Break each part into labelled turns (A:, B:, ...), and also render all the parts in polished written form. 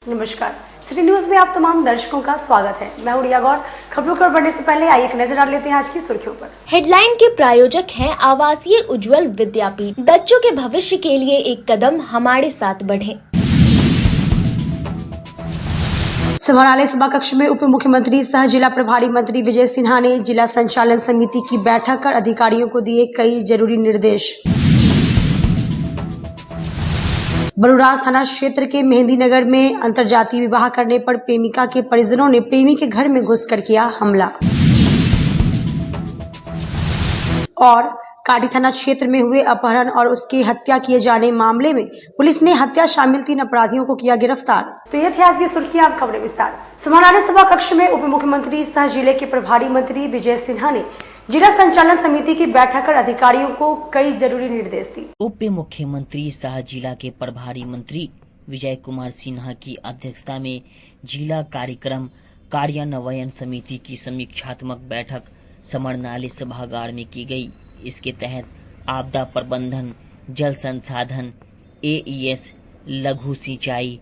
A: नमस्कार, city news में आप तमाम दर्शकों का स्वागत है। मैं हूं रिया गौर। खबरों पर बढ़ने से पहले आइए एक नजर डाल लेते हैं आज की सुर्खियों पर।
B: हेडलाइन के प्रायोजक हैं आवासीय उज्जवल विद्यापीठ। बच्चों के भविष्य के लिए एक कदम हमारे साथ बढ़ें।
A: समाहरणालय सभा कक्ष में उप मुख्यमंत्री सह जिला प्रभारी मंत्री विजय सिन्हा ने जिला संचालन समिति की बैठक कर अधिकारियों को दिए कई जरूरी निर्देश। बरूराज थाना क्षेत्र के मेहंदी नगर में अंतरजातीय विवाह करने पर प्रेमिका के परिजनों ने प्रेमी के घर में घुसकर किया हमला। और काटी थाना क्षेत्र में हुए अपहरण और उसकी हत्या किए जाने मामले में पुलिस ने हत्या शामिल 3 अपराधियों को किया गिरफ्तार। तो ये थी आज की सुर्खियां, अब खबरें विस्तार से। समाहरणालय सभा कक्ष में उप मुख्यमंत्री सह जिले के प्रभारी मंत्री विजय सिन्हा ने जिला संचालन समिति की बैठक कर अधिकारियों को कई जरूरी निर्देश दिए।
C: उप मुख्यमंत्री सह जिला के प्रभारी मंत्री विजय कुमार सिन्हा की अध्यक्षता में जिला कार्यक्रम कार्यान्वयन समिति की समीक्षात्मक बैठक समाहरणालय सभागार में की गई। इसके तहत आपदा प्रबंधन, जल संसाधन, एईएस, लघु सिंचाई,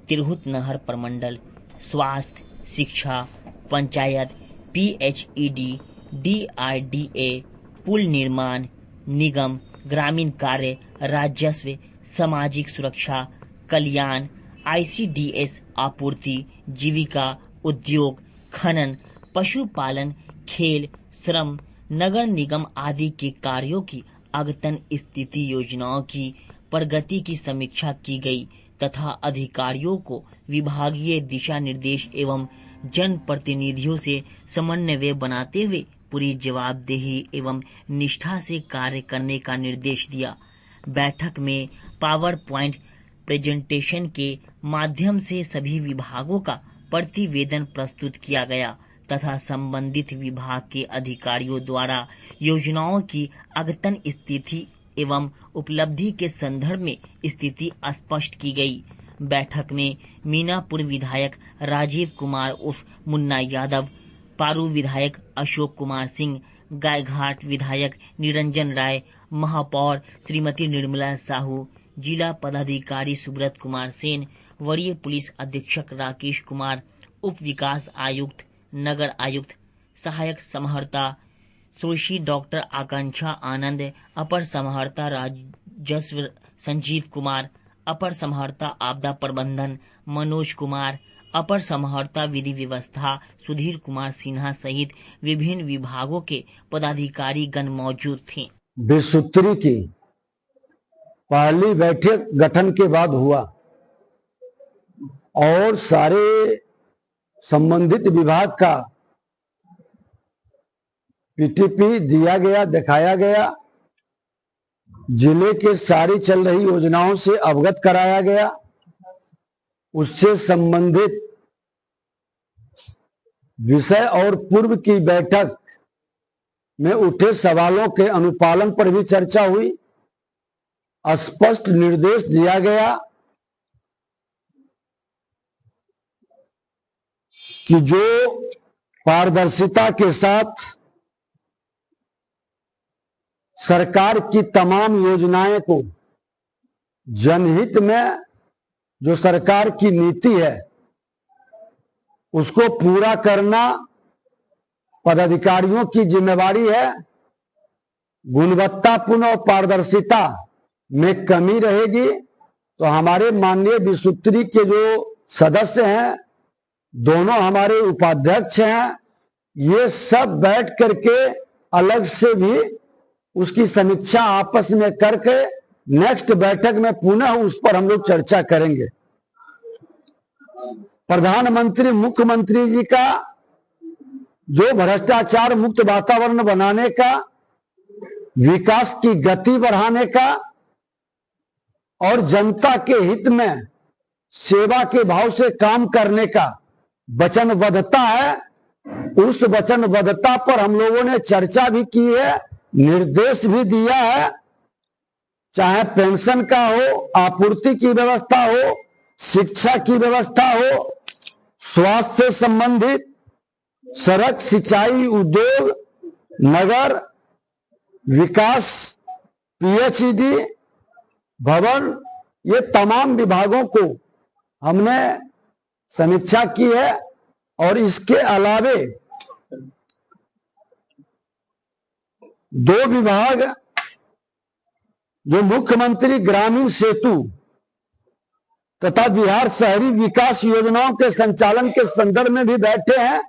C: तिरहुत नहर प्रमंडल, स्वास्थ्य, शिक्षा, पंचायत, पीएचईडी, डीआरडीए, पुल निर्माण, निगम, ग्रामीण कार्य, राजस्व, सामाजिक सुरक्षा, कल्याण, आईसीडीएस, आपूर्ति, जीविका, उद्योग, खनन, पशुपालन, खेल, श्रम, नगर निगम आदि के कार्यों की अद्यतन स्थिति, योजनाओं की प्रगति की समीक्षा की गई तथा अधिकारियों को विभागीय दिशा निर्देश एवं जनप्रतिनिधियों से समन्वय बनाते हुए पूरी जवाबदेही एवं निष्ठा से कार्य करने का निर्देश दिया। बैठक में पावर पॉइंट प्रेजेंटेशन के माध्यम से सभी विभागों का प्रतिवेदन प्रस्तुत किया गया तथा संबंधित विभाग के अधिकारियों द्वारा योजनाओं की अद्यतन स्थिति एवं उपलब्धि के संदर्भ में स्थिति स्पष्ट की गई। बैठक में मीनापुर विधायक राजीव कुमार उर्फ मुन्ना यादव, पारू विधायक अशोक कुमार सिंह, गायघाट विधायक निरंजन राय, महापौर श्रीमती निर्मला साहू, जिला पदाधिकारी सुब्रत कुमार सेन, वरीय पुलिस अधीक्षक राकेश कुमार, उप विकास आयुक्त, नगर आयुक्त, सहायक समाहर्ता सुश्री डॉक्टर आकांक्षा आनंद, अपर समाहर्ता राजस्व संजीव कुमार, अपर समाहर्ता आपदा प्रबंधन मनोज कुमार, अपर समाहर्ता विधि व्यवस्था सुधीर कुमार सिन्हा सहित विभिन्न विभागों के पदाधिकारी गण मौजूद थे।
D: विसूत्री की पहली बैठक गठन के बाद हुआ और सारे संबंधित विभाग का पीटीपी दिया गया, दिखाया गया, जिले के सारी चल रही योजनाओं से अवगत कराया गया, उससे संबंधित विषय और पूर्व की बैठक में उठे सवालों के अनुपालन पर भी चर्चा हुई। स्पष्ट निर्देश दिया गया कि जो पारदर्शिता के साथ सरकार की तमाम योजनाएं को जनहित में जो सरकार की नीति है उसको पूरा करना पदाधिकारियों की जिम्मेवारी है। गुणवत्तापूर्ण और पारदर्शिता में कमी रहेगी तो हमारे माननीय विसूत्री के जो सदस्य हैं, दोनों हमारे उपाध्यक्ष हैं, ये सब बैठ करके अलग से भी उसकी समीक्षा आपस में करके नेक्स्ट बैठक में पुनः उस पर हम लोग चर्चा करेंगे। प्रधानमंत्री मुख्यमंत्री जी का जो भ्रष्टाचार मुक्त वातावरण बनाने का, विकास की गति बढ़ाने का और जनता के हित में सेवा के भाव से काम करने का वचनबद्धता है, उस वचनबद्धता पर हम लोगों ने चर्चा भी की है, निर्देश भी दिया है। चाहे पेंशन का हो, आपूर्ति की व्यवस्था हो, शिक्षा की व्यवस्था हो, स्वास्थ्य से संबंधित, सड़क, सिंचाई, उद्योग, नगर विकास, पीएचईडी, भवन, ये तमाम विभागों को हमने समीक्षा की है और इसके अलावे 2 विभाग जो मुख्यमंत्री ग्रामीण सेतु तथा बिहार शहरी विकास योजनाओं के संचालन के संदर्भ में भी बैठे हैं।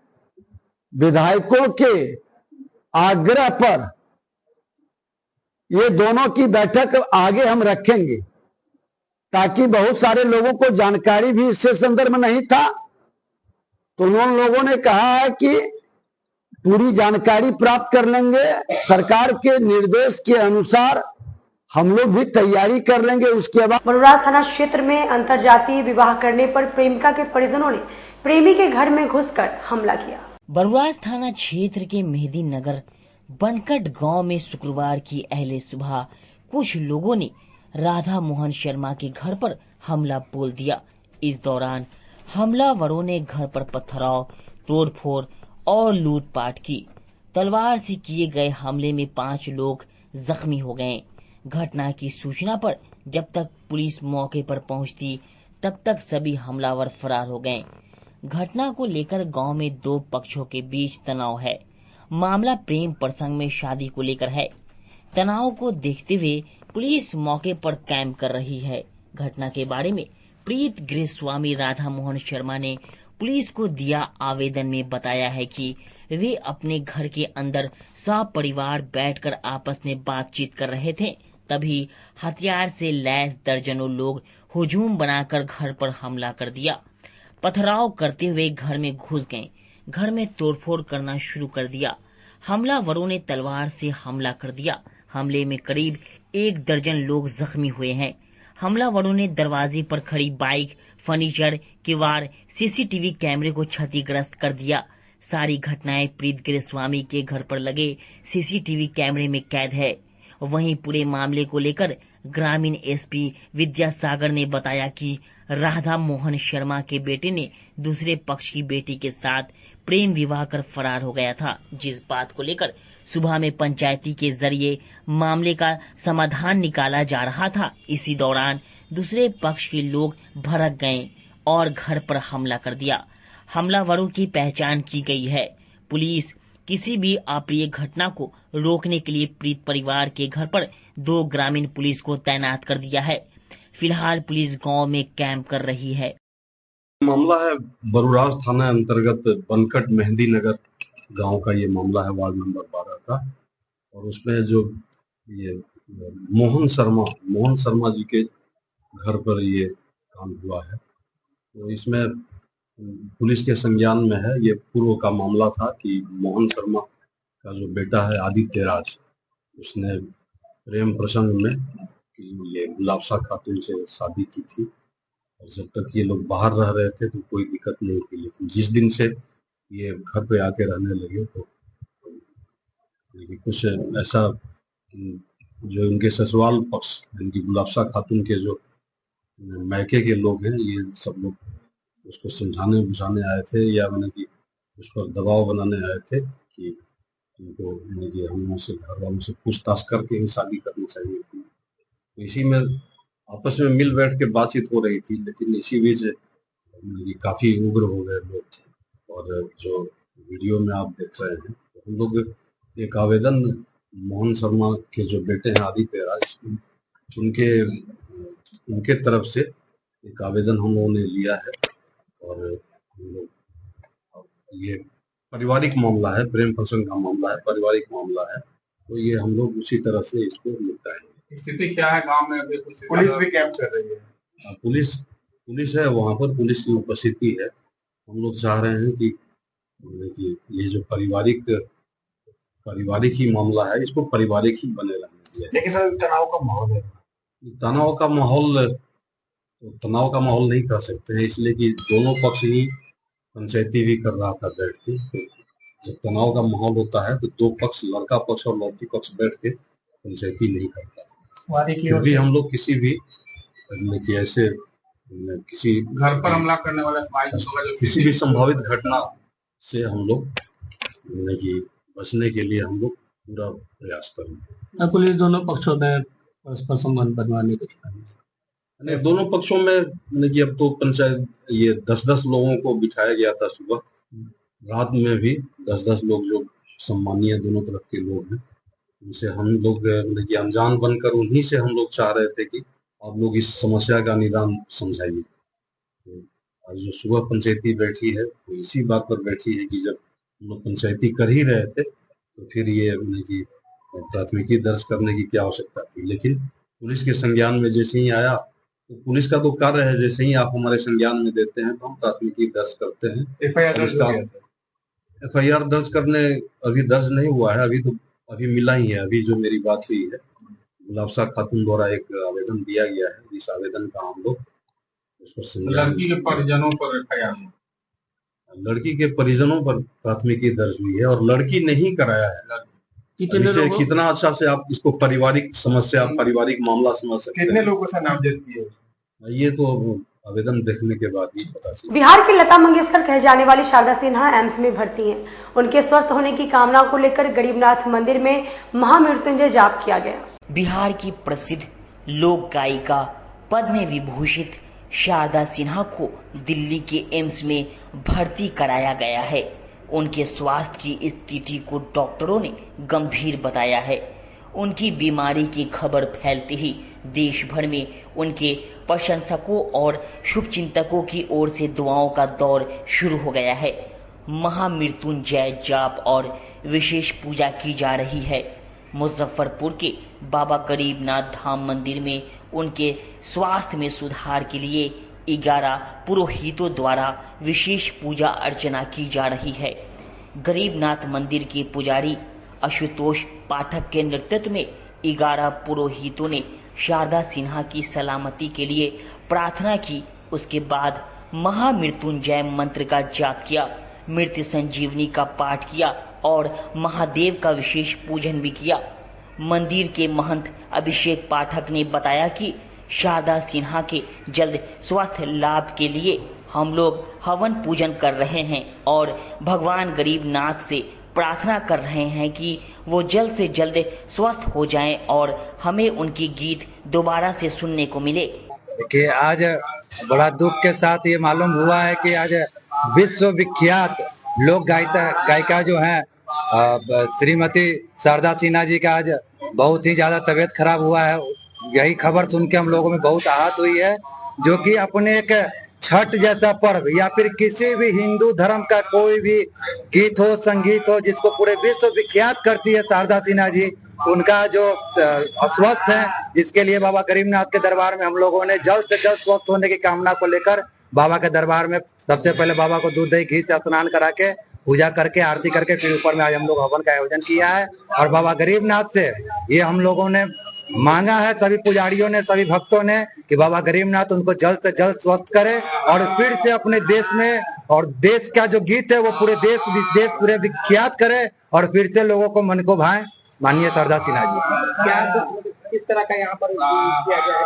D: विधायकों के आग्रह पर ये दोनों की बैठक आगे हम रखेंगे, ताकि बहुत सारे लोगों को जानकारी भी इससे संदर्भ में नहीं था। तो उन लोगों ने कहा है कि पूरी जानकारी प्राप्त कर लेंगे, सरकार के निर्देश के अनुसार हम लोग भी तैयारी कर लेंगे। उसके बाद
A: बरुराज थाना क्षेत्र में अंतरजातीय विवाह करने पर प्रेमिका के परिजनों ने प्रेमी के घर में घुसकर हमला किया।
C: बरुराज थाना क्षेत्र के मेहदी नगर बनकट गांव में शुक्रवार की अहले सुबह कुछ लोगों ने राधा मोहन शर्मा के घर पर हमला बोल दिया। इस दौरान हमलावरों ने घर पर पथराव, तोड़फोड़ और लूटपाट की। तलवार से किए गए हमले में 5 लोग जख्मी हो गए। घटना की सूचना पर जब तक पुलिस मौके पर पहुंचती, तब तक सभी हमलावर फरार हो गए। घटना को लेकर गांव में 2 पक्षों के बीच तनाव है। मामला प्रेम प्रसंग में शादी को लेकर है। तनाव को देखते हुए पुलिस मौके पर कैंप कर रही है। घटना के बारे में प्रीत गृह स्वामी राधा मोहन शर्मा ने पुलिस को दिया आवेदन में बताया है कि वे अपने घर के अंदर सपरिवार बैठकर आपस में बातचीत कर रहे थे, तभी हथियार से लैस दर्जनों लोग हुजूम बनाकर घर पर हमला कर दिया। पथराव करते हुए घर में घुस गए, घर में तोड़फोड़ करना शुरू कर दिया। हमलावरों ने तलवार से हमला कर दिया। हमले में करीब 1 दर्जन लोग जख्मी हुए हैं। हमलावरों ने दरवाजे पर खड़ी बाइक, फर्नीचर, किवाड़, सीसीटीवी कैमरे को क्षतिग्रस्त कर दिया। सारी घटनाएं प्रीत गृह स्वामी के घर पर लगे सीसीटीवी कैमरे में कैद है। वहीं पूरे मामले को लेकर ग्रामीण एसपी विद्यासागर ने बताया कि राधा मोहन शर्मा के बेटे ने दूसरे पक्ष की बेटी के साथ प्रेम विवाह कर फरार हो गया था, जिस बात को लेकर सुबह में पंचायती के जरिए मामले का समाधान निकाला जा रहा था। इसी दौरान दूसरे पक्ष के लोग भड़क गए और घर पर हमला कर दिया। हमलावरों की पहचान की गई है। पुलिस किसी भी अप्रिय घटना को रोकने के लिए प्रीत परिवार के घर पर 2 ग्रामीण पुलिस को तैनात कर दिया है। फिलहाल पुलिस गांव में कैंप कर रही है।
E: मामला है बरुराज थाना अंतर्गत बनकट मेहंदी नगर गांव का ये मामला है, वार्ड नंबर 12 का। और उसमें जो ये मोहन शर्मा जी के घर पर ये काम हुआ है, तो इसमें पुलिस के संज्ञान में है। ये पूर्व का मामला था कि मोहन शर्मा का जो बेटा है आदित्य राज, उसने प्रेम प्रसंग में ये गुलाबसा खातून से शादी की थी। और जब तक ये लोग बाहर रह रहे थे तो कोई दिक्कत नहीं थी, लेकिन जिस दिन से ये घर पे आके रहने लगे तो कुछ ऐसा जो इनके ससुराल पक्ष, इनकी गुलाबसा खातून के जो मैके के लोग हैं, ये सब लोग उसको समझाने बुझाने आए थे, या मैंने कि उस पर दबाव बनाने आए थे कि उनको कि हम उनसे घर वालों से पूछताछ करके ही शादी करनी चाहिए थी। तो इसी में आपस में मिल बैठ के बातचीत हो रही थी, लेकिन इसी बीच काफी उग्र हो गए लोग थे। और जो वीडियो में आप देख रहे हैं, तो हम लोग एक आवेदन मोहन शर्मा के जो बेटे हैं आदित्य राज, उनके तरफ से एक आवेदन हम लोगों ने लिया है। और हम लोग ये पारिवारिक मामला है, प्रेम प्रसंग का मामला है, पारिवारिक मामला है, तो ये हम लोग उसी तरह से इसको निपटाएंगे।
F: स्थिति क्या है गांव में अभी? कुछ पुलिस भी कैंप कर रही है।
E: पुलिस है वहाँ पर, पुलिस की उपस्थिति है। हम लोग चाह रहे हैं कि ये जो पारिवारिक ही मामला है, इसको पारिवारिक ही बने रहने चाहिए।
F: लेकिन सर तनाव का माहौल है।
E: तनाव का माहौल नहीं कर सकते हैं, इसलिए कि दोनों पक्ष ही पंचायती भी कर रहा था बैठ के। तो जब तनाव का माहौल होता है तो 2 पक्ष, लड़का पक्ष और लड़की पक्ष, बैठ के पंचायती नहीं करता। फिर भी हम लोग किसी भी ऐसे किसी
F: घर पर हमला करने वाला
E: किसी भी संभावित घटना से हम लोग बचने के लिए हम लोग पूरा प्रयास करेंगे।
G: पुलिस दोनों पक्षों में परस्पर संबंध बनवाने के
E: नहीं, दोनों पक्षों में मतलब कि अब तो पंचायत ये 10-10 लोगों को बिठाया गया था सुबह, रात में भी 10-10 लोग जो सम्मानीय दोनों तरफ के लोग हैं, उनसे हम लोग मतलब कि अनजान बनकर उन्हीं से हम लोग चाह रहे थे कि आप लोग इस समस्या का निदान समझाइए। तो आज जो सुबह पंचायती बैठी है तो इसी बात पर बैठी है कि जब हम लोग पंचायती कर ही रहे थे तो फिर ये मतलब कि प्राथमिकी दर्ज करने की क्या आवश्यकता थी। लेकिन पुलिस के संज्ञान में जैसे ही आया तो पुलिस का तो कार्य है, जैसे ही आप हमारे संज्ञान में देते हैं तो हम प्राथमिकी दर्ज करते हैं। एफआईआर दर्ज करने अभी दर्ज नहीं हुआ है, अभी मिला ही है। अभी जो मेरी बात हुई है, गुलाबशा खातून द्वारा एक आवेदन दिया गया है, इस आवेदन का हम लोग उस पर
F: लड़की के परिजनों पर एफआईआर,
E: लड़की के परिजनों पर प्राथमिकी दर्ज हुई है और लड़की नहीं कराया है। कितना अच्छा से आप इसको पारिवारिक समस्या, पारिवारिक मामला समझ सकते हैं।
F: कितने लोगों से नामजद किए,
E: ये तो आवेदन देखने के बाद ही पता चलेगा।
A: बिहार की लता मंगेशकर कहे जाने वाली शारदा सिन्हा एम्स में भर्ती हैं। उनके स्वस्थ होने की कामना को लेकर गरीबनाथ मंदिर में महामृत्युंजय जाप किया गया।
C: बिहार की प्रसिद्ध लोक गायिका पद्म विभूषित शारदा सिन्हा को दिल्ली के एम्स में भर्ती कराया गया है। उनके स्वास्थ्य की स्थिति को डॉक्टरों ने गंभीर बताया है। उनकी बीमारी की खबर फैलते ही देश भर में उनके प्रशंसकों और शुभचिंतकों की ओर से दुआओं का दौर शुरू हो गया है। महामृत्युंजय जाप और विशेष पूजा की जा रही है। मुजफ्फरपुर के बाबा गरीबनाथ धाम मंदिर में उनके स्वास्थ्य में सुधार के लिए 11 पुरोहितों द्वारा विशेष पूजा अर्चना की जा रही है। गरीबनाथ मंदिर के पुजारी आशुतोष पाठक के नेतृत्व में 11 पुरोहितों ने शारदा सिन्हा की सलामती के लिए प्रार्थना की। उसके बाद महामृत्युंजय मंत्र का जाप किया, मृत्यु संजीवनी का पाठ किया और महादेव का विशेष पूजन भी किया। मंदिर के महंत अभिषेक पाठक ने बताया कि शारदा सिन्हा के जल्द स्वास्थ्य लाभ के लिए हम लोग हवन पूजन कर रहे हैं और भगवान गरीबनाथ से प्रार्थना कर रहे हैं कि वो जल्द से जल्द स्वस्थ हो जाएं और हमें उनकी गीत दोबारा से सुनने को मिले।
G: कि आज बड़ा दुख के साथ ये मालूम हुआ है कि आज विश्वविख्यात लोक गायिका जो हैं श्रीमती शारदा सिन्हा जी का आज बहुत ही ज्यादा तबीयत खराब हुआ है। यही खबर सुन के हम लोगों में बहुत आहत हुई है, जो कि अपने एक छठ जैसा पर्व या फिर किसी भी हिंदू धर्म का कोई भी गीत हो, संगीत हो, जिसको पूरे विश्व विख्यात करती है शारदा सिन्हा जी, उनका जो अस्वस्थ है, जिसके लिए बाबा गरीबनाथ के दरबार में हम लोगों ने जल्द से जल्द स्वस्थ होने की कामना को लेकर बाबा के दरबार में सबसे पहले बाबा को दूध दही घी से स्नान करा के पूजा करके आरती करके फिर ऊपर में आज हम लोग हवन का आयोजन किया है। और बाबा गरीबनाथ से ये हम लोगों ने मांगा है, सभी पुजारियों ने, सभी भक्तों ने, कि बाबा गरीबनाथ उनको जल्द से जल्द स्वस्थ करे और फिर से अपने देश में और देश का जो गीत है वो पूरे देश विदेश पूरे विख्यात करे और फिर से लोगों को मन को भाए। माननीय शारदा सिन्हा जी, क्या किस तरह का यहाँ पर किया गया है?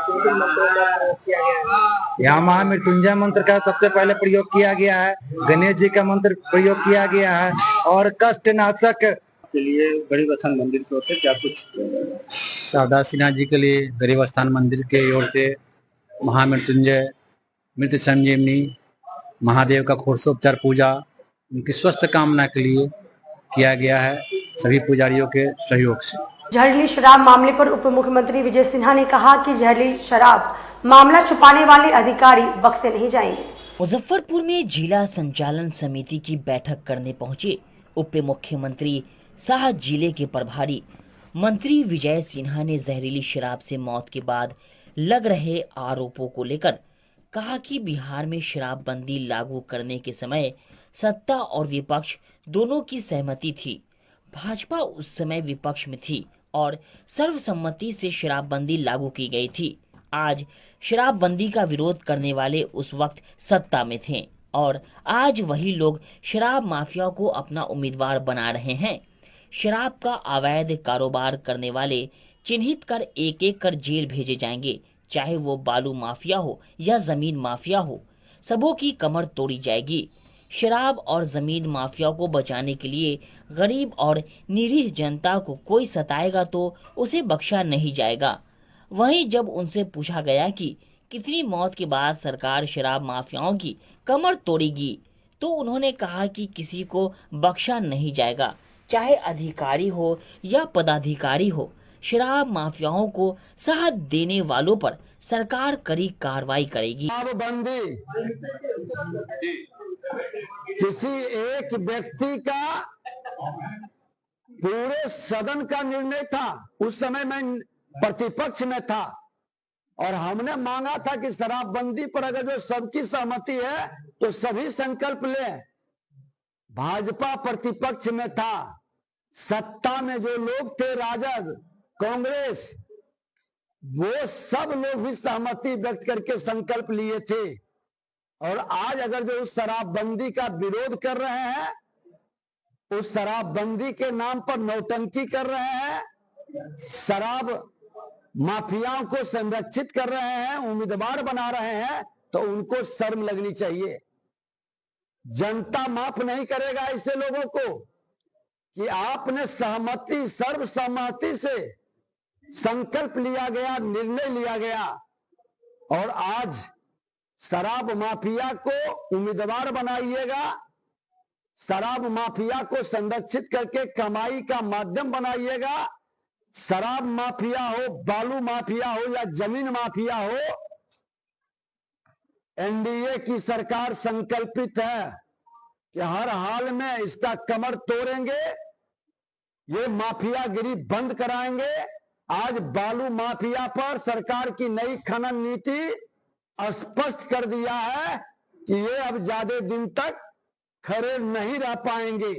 G: यहाँ महामृत्युंजय मंत्र का सबसे पहले प्रयोग किया गया है, गणेश जी का मंत्र प्रयोग किया गया है और कष्टनाशक
H: के लिए गरीब स्थान मंदिर की ओर से क्या कुछ?
G: शारदा सिन्हा जी के लिए गरीब स्थान मंदिर के ओर से महामृत्युंजय, मृत्यु संजीवनी, महादेव का खोरसोपचार पूजा उनकी स्वस्थ कामना के लिए किया गया है, सभी पुजारियों के सहयोग से।
A: जहरीली शराब मामले पर उप मुख्यमंत्री विजय सिन्हा ने कहा कि जहरीली शराब मामला छुपाने वाले अधिकारी बख्शे नहीं जाएंगे।
C: मुजफ्फरपुर में जिला संचालन समिति की बैठक करने पहुंचे उप मुख्यमंत्री शाह जिले के प्रभारी मंत्री विजय सिन्हा ने जहरीली शराब से मौत के बाद लग रहे आरोपों को लेकर कहा कि बिहार में शराबबंदी लागू करने के समय सत्ता और विपक्ष दोनों की सहमति थी। भाजपा उस समय विपक्ष में थी और सर्वसम्मति से शराबबंदी लागू की गई थी। आज शराबबंदी का विरोध करने वाले उस वक्त सत्ता में थे और आज वही लोग शराब माफिया को अपना उम्मीदवार बना रहे हैं। शराब का अवैध कारोबार करने वाले चिन्हित कर एक एक कर जेल भेजे जाएंगे, चाहे वो बालू माफिया हो या जमीन माफिया हो, सबों की कमर तोड़ी जाएगी। शराब और जमीन माफिया को बचाने के लिए गरीब और निरीह जनता को कोई सताएगा तो उसे बख्शा नहीं जाएगा। वहीं जब उनसे पूछा गया कि कितनी मौत के बाद सरकार शराब माफियाओं की कमर तोड़ेगी, तो उन्होंने कहा कि किसी को बख्शा नहीं जाएगा, चाहे अधिकारी हो या पदाधिकारी हो। शराब माफियाओं को साथ देने वालों पर सरकार कड़ी कार्रवाई करेगी।
D: शराबबंदी किसी एक व्यक्ति का पूरे सदन का निर्णय था। उस समय मैं प्रतिपक्ष में था और हमने मांगा था कि शराबबंदी पर अगर जो सबकी सहमति है तो सभी संकल्प लें। भाजपा प्रतिपक्ष में था, सत्ता में जो लोग थे, राजद, कांग्रेस, वो सब लोग भी सहमति व्यक्त करके संकल्प लिए थे। और आज अगर जो उस शराबबंदी का विरोध कर रहे हैं, उस शराबबंदी के नाम पर नौटंकी कर रहे हैं, शराब माफियाओं को संरक्षित कर रहे हैं, उम्मीदवार बना रहे हैं, तो उनको शर्म लगनी चाहिए। जनता माफ नहीं करेगा ऐसे लोगों को कि आपने सहमति, सर्वसम्मति से संकल्प लिया गया, निर्णय लिया गया और आज शराब माफिया को उम्मीदवार बनाइएगा, शराब माफिया को संरक्षित करके कमाई का माध्यम बनाइएगा। शराब माफिया हो, बालू माफिया हो या जमीन माफिया हो, एनडीए की सरकार संकल्पित है कि हर हाल में इसका कमर तोड़ेंगे, ये माफियागिरी बंद कराएंगे। आज बालू माफिया पर सरकार की नई खनन नीति स्पष्ट कर दिया है कि ये अब ज्यादा दिन तक खड़े नहीं रह पाएंगे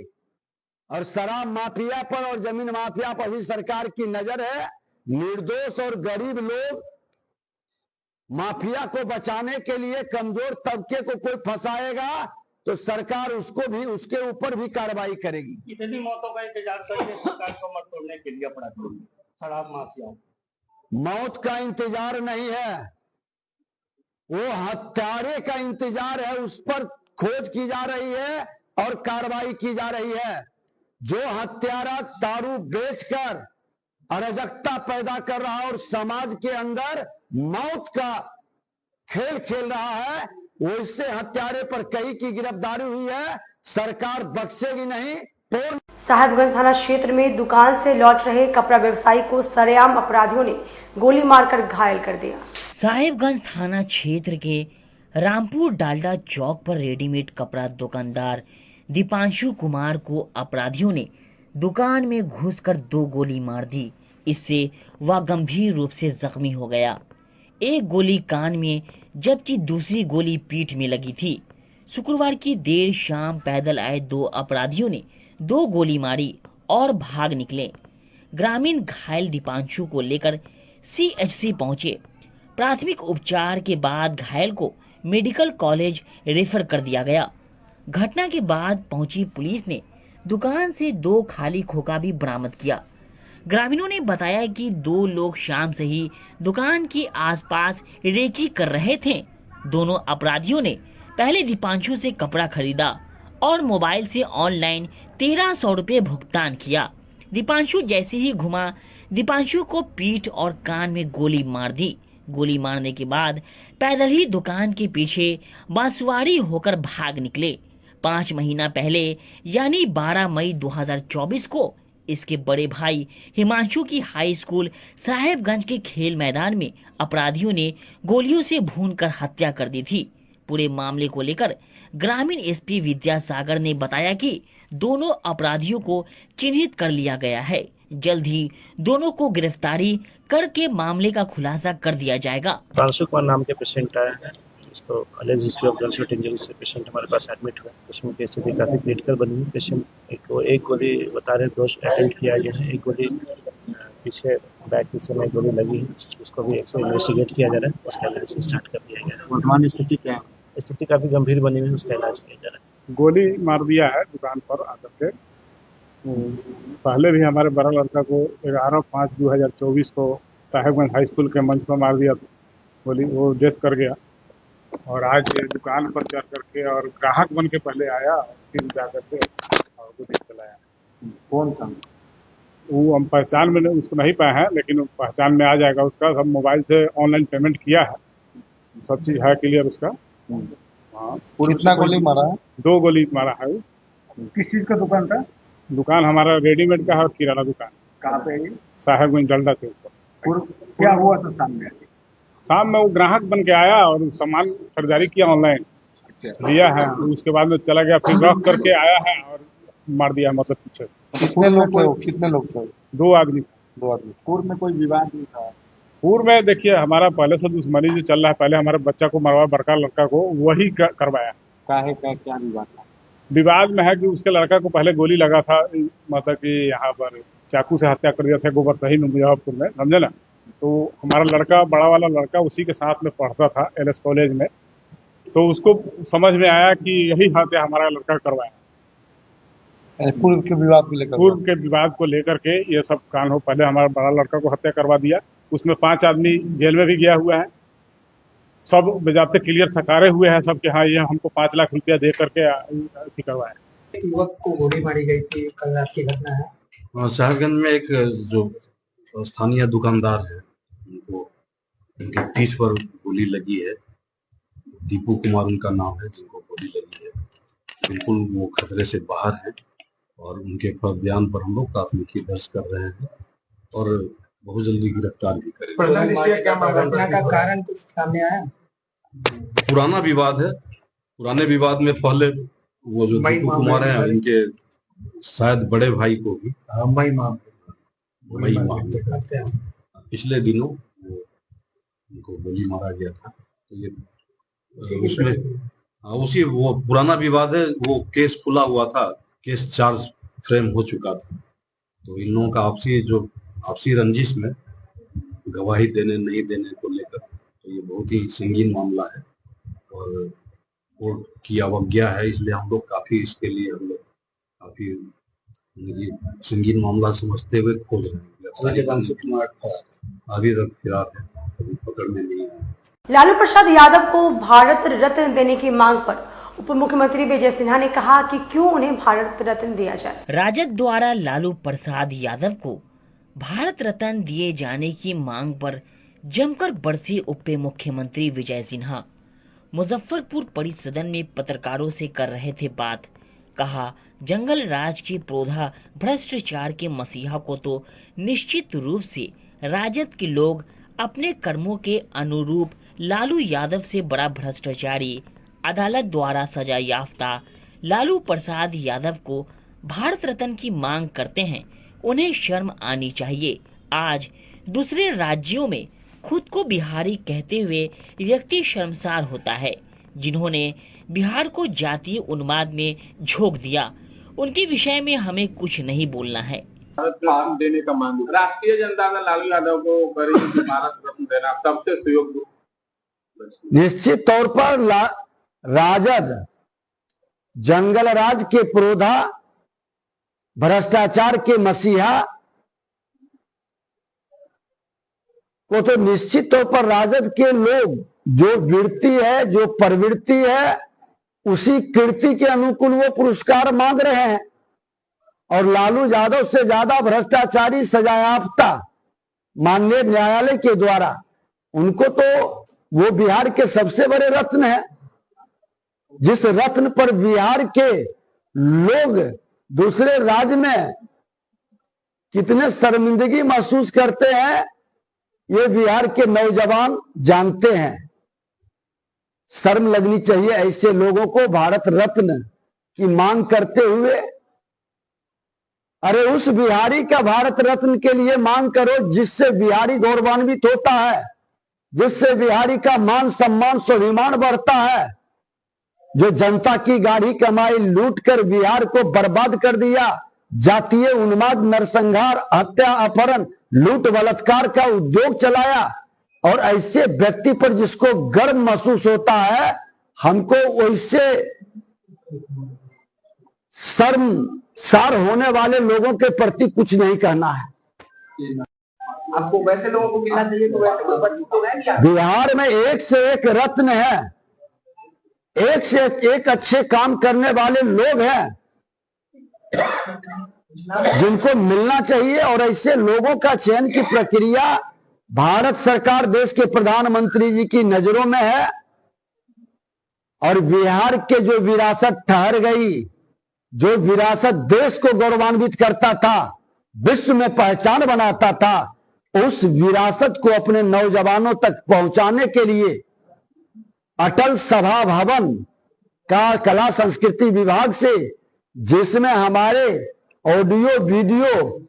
D: और शराब माफिया पर और जमीन माफिया पर भी सरकार की नजर है। निर्दोष और गरीब लोग, माफिया को बचाने के लिए कमजोर तबके को कोई फंसाएगा तो सरकार उसको भी, उसके ऊपर भी कार्रवाई करेगी।
H: इतनी मौतों का इंतजार करके सरकार कमर तोड़ने के लिए अपना शराब माफिया
D: मौत का इंतजार नहीं है, वो हत्यारे का इंतजार है। उस पर खोज की जा रही है और कार्रवाई की जा रही है। जो हत्यारा दारू बेचकर अराजकता पैदा कर रहा है और समाज के अंदर मौत का खेल खेल रहा है, वो इससे हत्यारे पर कई की गिरफ्तारी हुई है। सरकार बख्शेगी नहीं।
A: साहेबगंज थाना क्षेत्र में दुकान से लौट रहे कपड़ा व्यवसायी को सरेआम अपराधियों ने गोली मारकर घायल कर दिया।
C: साहेबगंज थाना क्षेत्र के रामपुर डालडा चौक पर रेडीमेड कपड़ा दुकानदार दीपांशु कुमार को अपराधियों ने दुकान में घुसकर 2 गोली मार दी। इससे वह गंभीर रूप से जख्मी हो गया। एक गोली कान में जबकि दूसरी गोली पीठ में लगी थी। शुक्रवार की देर शाम पैदल आए 2 अपराधियों ने 2 गोली मारी और भाग निकले। ग्रामीण घायल दीपांशु को लेकर सीएचसी पहुंचे। प्राथमिक उपचार के बाद घायल को मेडिकल कॉलेज रेफर कर दिया गया। घटना के बाद पहुंची पुलिस ने दुकान से 2 खाली खोखा भी बरामद किया। ग्रामीणों ने बताया कि 2 लोग शाम से ही दुकान के आसपास रेकी कर रहे थे। दोनों अपराधियों ने पहले दीपांशु से कपड़ा खरीदा और मोबाइल से ऑनलाइन 1300 रुपये भुगतान किया। दीपांशु जैसे ही घुमा, दीपांशु को पीठ और कान में गोली मार दी। गोली मारने के बाद पैदल ही दुकान के पीछे बांसुआरी होकर भाग निकले। 5 महीना पहले यानी 12 मई 2024 को इसके बड़े भाई हिमांशु की हाई स्कूल साहेबगंज के खेल मैदान में अपराधियों ने गोलियों से भूनकर हत्या कर दी थी। पूरे मामले को लेकर ग्रामीण एसपी विद्यासागर ने बताया कि दोनों अपराधियों को चिन्हित कर लिया गया है। जल्द ही दोनों को गिरफ्तारी करके मामले का खुलासा कर दिया जाएगा।
I: दीपांशु कुमार नाम के पेशेंट आया है, इसको अलग हिस्ट्री ऑफ गनशॉट इंजरी से पेशेंट हमारे पास एडमिट हुआ। पेशेंट की स्थिति काफी क्रिटिकल बनी है। पेशेंट एक गोली बता रहे दोष अटेम्प्ट किया गया है, एक गोली पीछे बैक के समय गोली लगी है, इसको भी इन्वेस्टिगेट किया जा रहा है, उसका इलाज स्टार्ट कर दिया गया है। वर्तमान स्थिति क्या है? स्थिति काफी गंभीर बनी हुई है, उसका इलाज किया जा रहा है।
J: गोली मार दिया है दुकान पर आकर के। पहले भी हमारे बड़ा लड़का को 11/5/2024 को साहेबगंज हाई स्कूल के मंच पर मार दिया गोली, वो डेथ कर गया। और आज दुकान पर जा करके और ग्राहक बन के पहले आया और फिर जा करके और गोली चलाया।
I: कौन था
J: वो हम पहचान में उसको नहीं पाए हैं, लेकिन पहचान में आ जाएगा उसका। सब मोबाइल से ऑनलाइन पेमेंट किया है सब चीज है क्लियर उसका। हाँ,
F: कितना गोली मारा है?
J: 2 गोली मारा है वो।
F: किस चीज का दुकान था?
J: दुकान हमारा रेडीमेड का है और किराना दुकान।
F: कहाँ पे है ये?
J: साहेबगंज डलदा के ऊपर।
F: और क्या हुआ था सामने?
J: शाम में वो ग्राहक बन के आया और सामान खरीदारी किया ऑनलाइन, लिया है, उसके बाद में चला गया, फिर रख करके आया है और मार दिया, मतलब पीछे।
F: कितने लोग थे? कितने लोग थे?
J: 2 आदमी।
F: 2 आदमी। पूर्व में कोई विवाद नहीं था?
J: पूर्व में देखिए हमारा पहले से दुश्मनी जो चल रहा है, पहले हमारे बच्चा को मरवा, बड़का लड़का को वही करवाया।
F: काहे का क्या विवाद था?
J: विवाद में है कि उसके लड़का को पहले गोली लगा था, मतलब कि यहाँ पर चाकू से हत्या कर दिया था गोबरसही मुजफ्फरपुर में, समझे ना। तो हमारा लड़का, बड़ा वाला लड़का उसी के साथ में पढ़ता था LS कॉलेज में, तो उसको समझ में आया कि यही हत्या हमारा लड़का करवाया।
F: पूर्व के विवाद को लेकर?
J: पूर्व के विवाद को लेकर के ये सब कांड हो। पहले हमारा बड़ा लड़का को हत्या करवा दिया, उसमें 5 आदमी जेल में भी गया हुआ है, सब बेजाबते क्लियर सकारे हुए हैं सब कि हाँ ये हमको 5 लाख रुपया दे करके करवाया।
K: एक युवक को गोली मारी गई थी, कल रात की घटना है।
E: साहेबगंज में एक जो स्थानीय दुकानदार है, उनके पीठ पर गोली लगी है। दीपू कुमार उनका नाम है, जिनको गोली लगी है। बिल्कुल वो खतरे से बाहर है और उनके बयान पर हम लोग प्राथमिकी दर्ज कर रहे हैं और बहुत जल्दी गिरफ्तार भी करेंगे।
K: घटना का कारण कुछ सामने आया?
E: पुराना विवाद है। पुराने विवाद में पहले वो जो दीपू कुमार है, उनके शायद बड़े भाई को भी पिछले दिनों उनको गोली मारा गया था। तो ये उसमें उसी वो पुराना विवाद है। वो केस खुला हुआ था, केस चार्ज फ्रेम हो चुका था। तो इन लोगों का आपसी रंजिश में गवाही देने नहीं देने को लेकर, तो ये बहुत ही संगीन मामला है और कोर्ट की अवज्ञा है। इसलिए हम लोग काफी इसके लिए काफी संगीन मामला समझते हुए खोज रहे हैं। अभी तक फिरार है, अभी पकड़ में नहीं है।
A: लालू प्रसाद यादव को भारत रत्न देने की मांग पर उप मुख्यमंत्री विजय सिन्हा ने कहा कि क्यों उन्हें भारत रत्न दिया जाए।
C: राजद द्वारा लालू प्रसाद यादव को भारत रत्न दिए जाने की मांग पर जमकर बरसे उप मुख्यमंत्री विजय सिन्हा मुजफ्फरपुर परिसदन में पत्रकारों से कर रहे थे बात। कहा, जंगल राज के प्रोधा भ्रष्टाचार के मसीहा को तो निश्चित रूप से राजद के लोग अपने कर्मों के अनुरूप लालू यादव से बड़ा भ्रष्टाचारी, अदालत द्वारा सजा याफ्ता लालू प्रसाद यादव को भारत रत्न की मांग करते हैं। उन्हें शर्म आनी चाहिए। आज दूसरे राज्यों में खुद को बिहारी कहते हुए व्यक्ति शर्मसार होता है। जिन्होंने बिहार को जातीय उन्माद में झोंक दिया, उनके विषय में हमें कुछ नहीं बोलना है।
L: भारत रत्न देने का मांग, राष्ट्रीय जनता दल लालू यादव को करेगी भारत रत्न देना सबसे सुयोग्य।
D: निश्चित तौर पर राजद जंगल राज के प्रोधा भ्रष्टाचार के मसीहा को तो निश्चित तौर पर राजद के लोग जो वृत्ति है, जो प्रवृत्ति है, उसी कीर्ति के अनुकूल वो पुरस्कार मांग रहे हैं। और लालू यादव से ज्यादा भ्रष्टाचारी सजायाफ्ता माननीय न्यायालय के द्वारा, उनको तो वो बिहार के सबसे बड़े रत्न है। जिस रत्न पर बिहार के लोग दूसरे राज्य में कितने शर्मिंदगी महसूस करते हैं, ये बिहार के नौजवान जानते हैं। शर्म लगनी चाहिए ऐसे लोगों को भारत रत्न की मांग करते हुए। अरे उस बिहारी का भारत रत्न के लिए मांग करो जिससे बिहारी गौरवान्वित होता है, जिससे बिहारी का मान सम्मान स्वाभिमान बढ़ता है। जो जनता की गाढ़ी कमाई लूट कर बिहार को बर्बाद कर दिया, जातीय उन्माद, नरसंहार, हत्या, अपहरण, लूट बलात्कार का उद्योग चलाया, और ऐसे व्यक्ति पर जिसको गर्व महसूस होता है, हमको वैसे शर्मसार होने वाले लोगों के प्रति कुछ नहीं कहना है।
K: आपको वैसे लोगों को मिलना चाहिए, तो वैसे कोई बच्चे तो है क्या? बिहार
D: में एक से एक रत्न है, एक से एक अच्छे काम करने वाले लोग हैं जिनको मिलना चाहिए। और ऐसे लोगों का चयन की प्रक्रिया भारत सरकार देश के प्रधानमंत्री जी की नजरों में है और बिहार के जो विरासत ठहर गई, जो विरासत देश को गौरवान्वित करता था, विश्व में पहचान बनाता था, उस विरासत को अपने नौजवानों तक पहुंचाने के लिए अटल सभा भवन का कला संस्कृति विभाग से, जिसमें हमारे ऑडियो वीडियो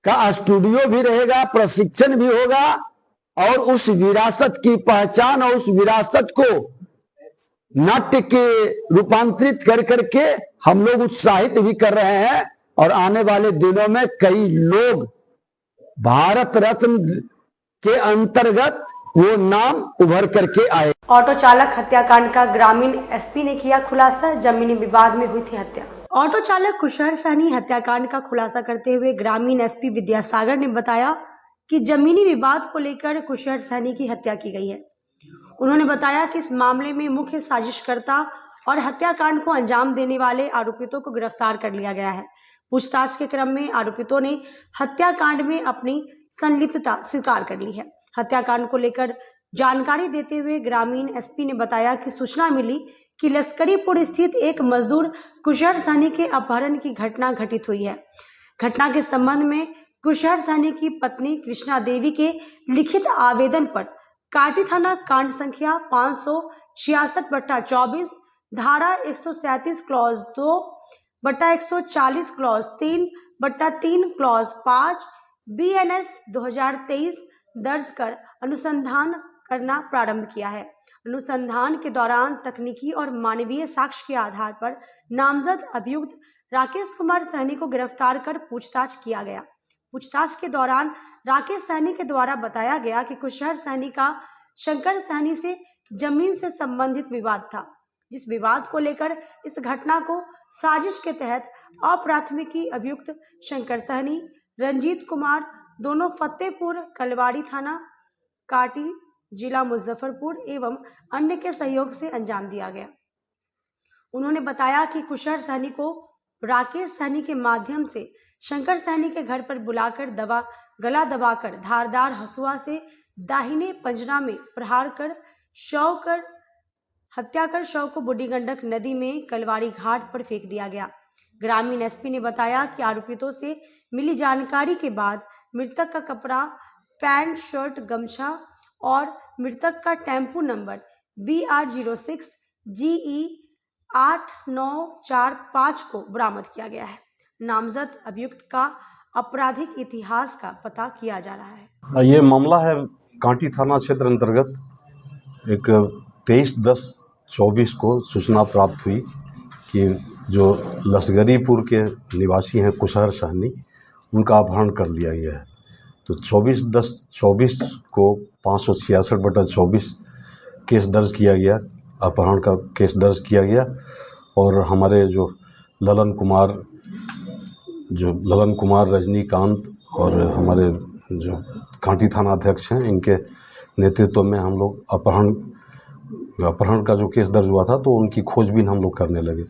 D: का स्टूडियो भी रहेगा, प्रशिक्षण भी होगा और उस विरासत की पहचान और उस विरासत को नाट्य के रूपांतरित कर करके हम लोग उत्साहित भी कर रहे हैं और आने वाले दिनों में कई लोग भारत रत्न के अंतर्गत वो नाम उभर करके आए।
A: ऑटो चालक हत्याकांड का ग्रामीण एसपी ने किया खुलासा, जमीनी विवाद में हुई थी हत्या। ऑटो चालक कुशहर सहनी हत्याकांड का खुलासा करते हुए ग्रामीण एसपी विद्यासागर ने बताया कि जमीनी विवाद को लेकर कुशहर सहनी की हत्या की गई है। उन्होंने बताया कि इस मामले में मुख्य साजिशकर्ता और हत्याकांड को अंजाम देने वाले आरोपितों को गिरफ्तार कर लिया गया है। पूछताछ के क्रम में आरोपितों ने हत्याकांड में अपनी संलिप्तता स्वीकार कर ली है। हत्याकांड को लेकर जानकारी देते हुए ग्रामीण एसपी ने बताया कि सूचना मिली कि लश्करीपुर स्थित एक मजदूर कुशहर सहनी के अपहरण की घटना घटित हुई है। घटना के संबंध में कुशहर सहनी की पत्नी कृष्णा देवी के लिखित आवेदन पर काटी थाना कांड संख्या 566/24 धारा 137 क्लॉज 2/140 क्लॉज 3/3 क्लॉज 5 BNS 2023 दर्ज कर अनुसंधान करना प्रारंभ किया है। अनुसंधान के दौरान तकनीकी और मानवीय साक्ष्य के आधार पर नामजद अभियुक्त राकेश कुमार सहनी को गिरफ्तार कर पूछताछ किया गया। पूछताछ के दौरान राकेश सहनी के द्वारा बताया गया कि कुशहर सहनी का शंकर सहनी से जमीन से संबंधित विवाद था, जिस विवाद को लेकर इस घटना को साजिश के तहत अप्राथमिकी अभियुक्त शंकर सहनी, रंजीत कुमार दोनों फतेहपुर कलवाड़ी थाना काटी जिला मुजफ्फरपुर एवं अन्य के सहयोग से अंजाम दिया गया। उन्होंने बताया कि कुशहर सहनी को राकेश सहनी के माध्यम से शंकर सहनी के घर पर बुलाकर गला दबाकर धारदार हंसुआ से दाहिने पंजना में प्रहार कर हत्या कर शव को बूढ़ी गंडक नदी में कलवाड़ी घाट पर फेंक दिया गया। ग्रामीण एसपी ने बताया कि आरोपितों से मिली जानकारी के बाद मृतक का कपड़ा, पैंट, शर्ट, गमछा और मृतक का टेम्पो नंबर BR06 GE 8945 को बरामद किया गया है। नामजद अभियुक्त का आपराधिक इतिहास का पता किया जा रहा है।
E: ये मामला है कांटी थाना क्षेत्र अंतर्गत एक 23/10/24 को सूचना प्राप्त हुई कि जो लश्करीपुर के निवासी हैं कुशहर सहनी, उनका अपहरण कर लिया गया है। तो 24/10/24 को 566/24 केस दर्ज किया गया, अपहरण का केस दर्ज किया गया और हमारे जो ललन कुमार, रजनीकांत और हमारे जो कांटी थाना अध्यक्ष हैं, इनके नेतृत्व में हम लोग अपहरण का जो केस दर्ज हुआ था तो उनकी खोजबीन हम लोग करने लगे।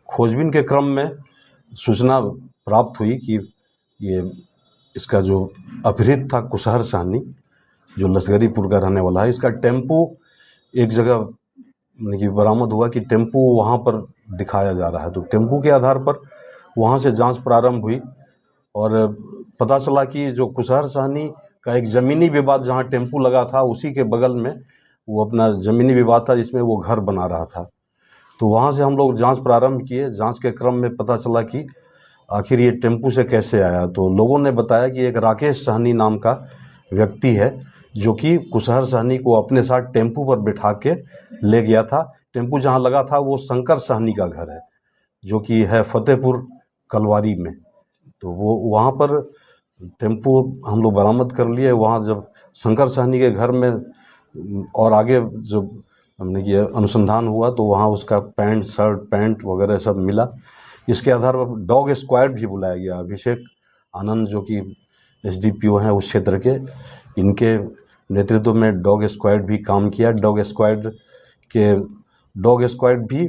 E: खोजबीन के क्रम में सूचना प्राप्त हुई कि ये इसका जो अपहृत था कुशहर सहनी, जो लश्करीपुर का रहने वाला है, इसका टेम्पो एक जगह बरामद हुआ कि टेम्पो वहाँ पर दिखाया जा रहा है। तो टेम्पो के आधार पर वहाँ से जांच प्रारंभ हुई और पता चला कि जो कुशहर सहनी का एक ज़मीनी विवाद, जहाँ टेम्पो लगा था उसी के बगल में वो अपना ज़मीनी विवाद था जिसमें वो घर बना रहा था। तो वहाँ से हम लोग जांच प्रारंभ किए। जांच के क्रम में पता चला कि आखिर ये टेम्पो से कैसे आया। तो लोगों ने बताया कि एक राकेश सहनी नाम का व्यक्ति है जो कि कुशहर सहनी को अपने साथ टेम्पो पर बिठा के ले गया था। टेम्पो जहाँ लगा था वो शंकर सहनी का घर है, जो कि है फतेहपुर कलवारी में। तो वो वहाँ पर टेम्पो हम लोग बरामद कर लिए। वहाँ जब शंकर सहनी के घर में और आगे जब हमने ये अनुसंधान हुआ तो वहाँ उसका पैंट, शर्ट, पैंट वगैरह सब मिला। इसके आधार पर डॉग स्क्वाड भी बुलाया गया। अभिषेक आनंद जो कि SDPO हैं उस क्षेत्र के, इनके नेतृत्व में डॉग स्क्वाड भी काम किया। डॉग स्क्वाड भी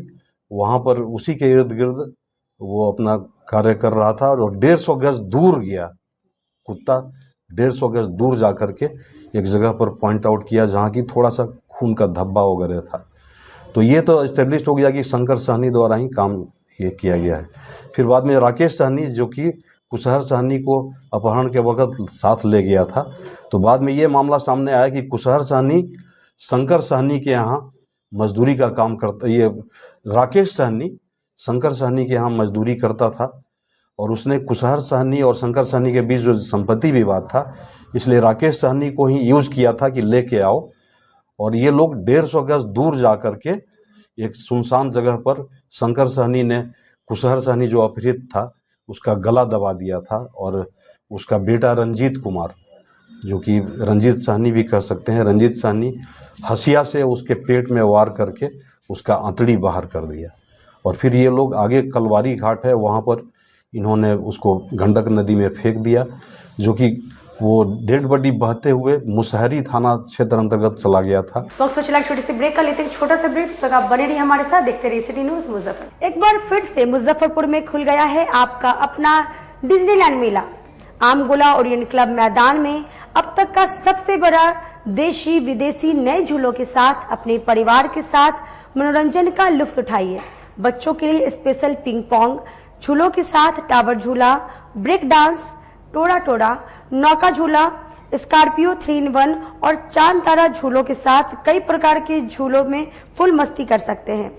E: वहाँ पर उसी के इर्द गिर्द वो अपना कार्य कर रहा था और 150 गज दूर गया कुत्ता, 150 गज दूर जा करके एक जगह पर पॉइंट आउट किया जहाँ की थोड़ा सा खून का धब्बा वगैरह था। तो ये तो एस्टेब्लिश हो गया कि शंकर साहनी द्वारा ही काम ये किया गया है। फिर बाद में राकेश साहनी जो कि कुशहर साहनी को अपहरण के वक्त साथ ले गया था, तो बाद में ये मामला सामने आया कि कुशहर साहनी शंकर साहनी के यहाँ मजदूरी का काम करता, ये राकेश साहनी शंकर साहनी के यहाँ मजदूरी करता था और उसने कुशहर साहनी और शंकर साहनी के बीच जो संपत्ति विवाद था, इसलिए राकेश साहनी को ही यूज किया था कि लेके आओ। और ये लोग 150 गज दूर जा करके एक सुनसान जगह पर शंकर साहनी ने कुशहर साहनी जो अपहृत था उसका गला दबा दिया था और उसका बेटा रंजीत कुमार, जो कि रंजीत साहनी भी कह सकते हैं, रंजीत साहनी हसिया से उसके पेट में वार करके उसका आंतड़ी बाहर कर दिया। और फिर ये लोग आगे कलवारी घाट है, वहाँ पर इन्होंने उसको गंडक नदी में फेंक दिया, जो कि वो डेड बॉडी बहते हुए मुसहरी थाना क्षेत्र अंतर्गत चला गया था।
A: वक्त तो चला छोटे से ब्रेक का लेते हैं, छोटा सा ब्रेक, तब आप बने रहिए हमारे साथ, देखते रहिए सिटी न्यूज मुजफ्फर। एक बार फिर से मुजफ्फरपुर में खुल गया है आपका अपना डिज्नीलैंड मेला। आमगोला ओरिएंट क्लब मैदान में अब तक का सबसे बड़ा देशी विदेशी नए झूलों के साथ अपने परिवार के साथ मनोरंजन का लुत्फ उठाइए। बच्चों के लिए स्पेशल पिंग पोंग झूलों के साथ टावर झूला, ब्रेक डांस, टोड़ा टोड़ा, नौका झूला, स्कॉर्पियो 3-in-1 और चांद तारा झूलों के साथ कई प्रकार के झूलों में फुल मस्ती कर सकते हैं।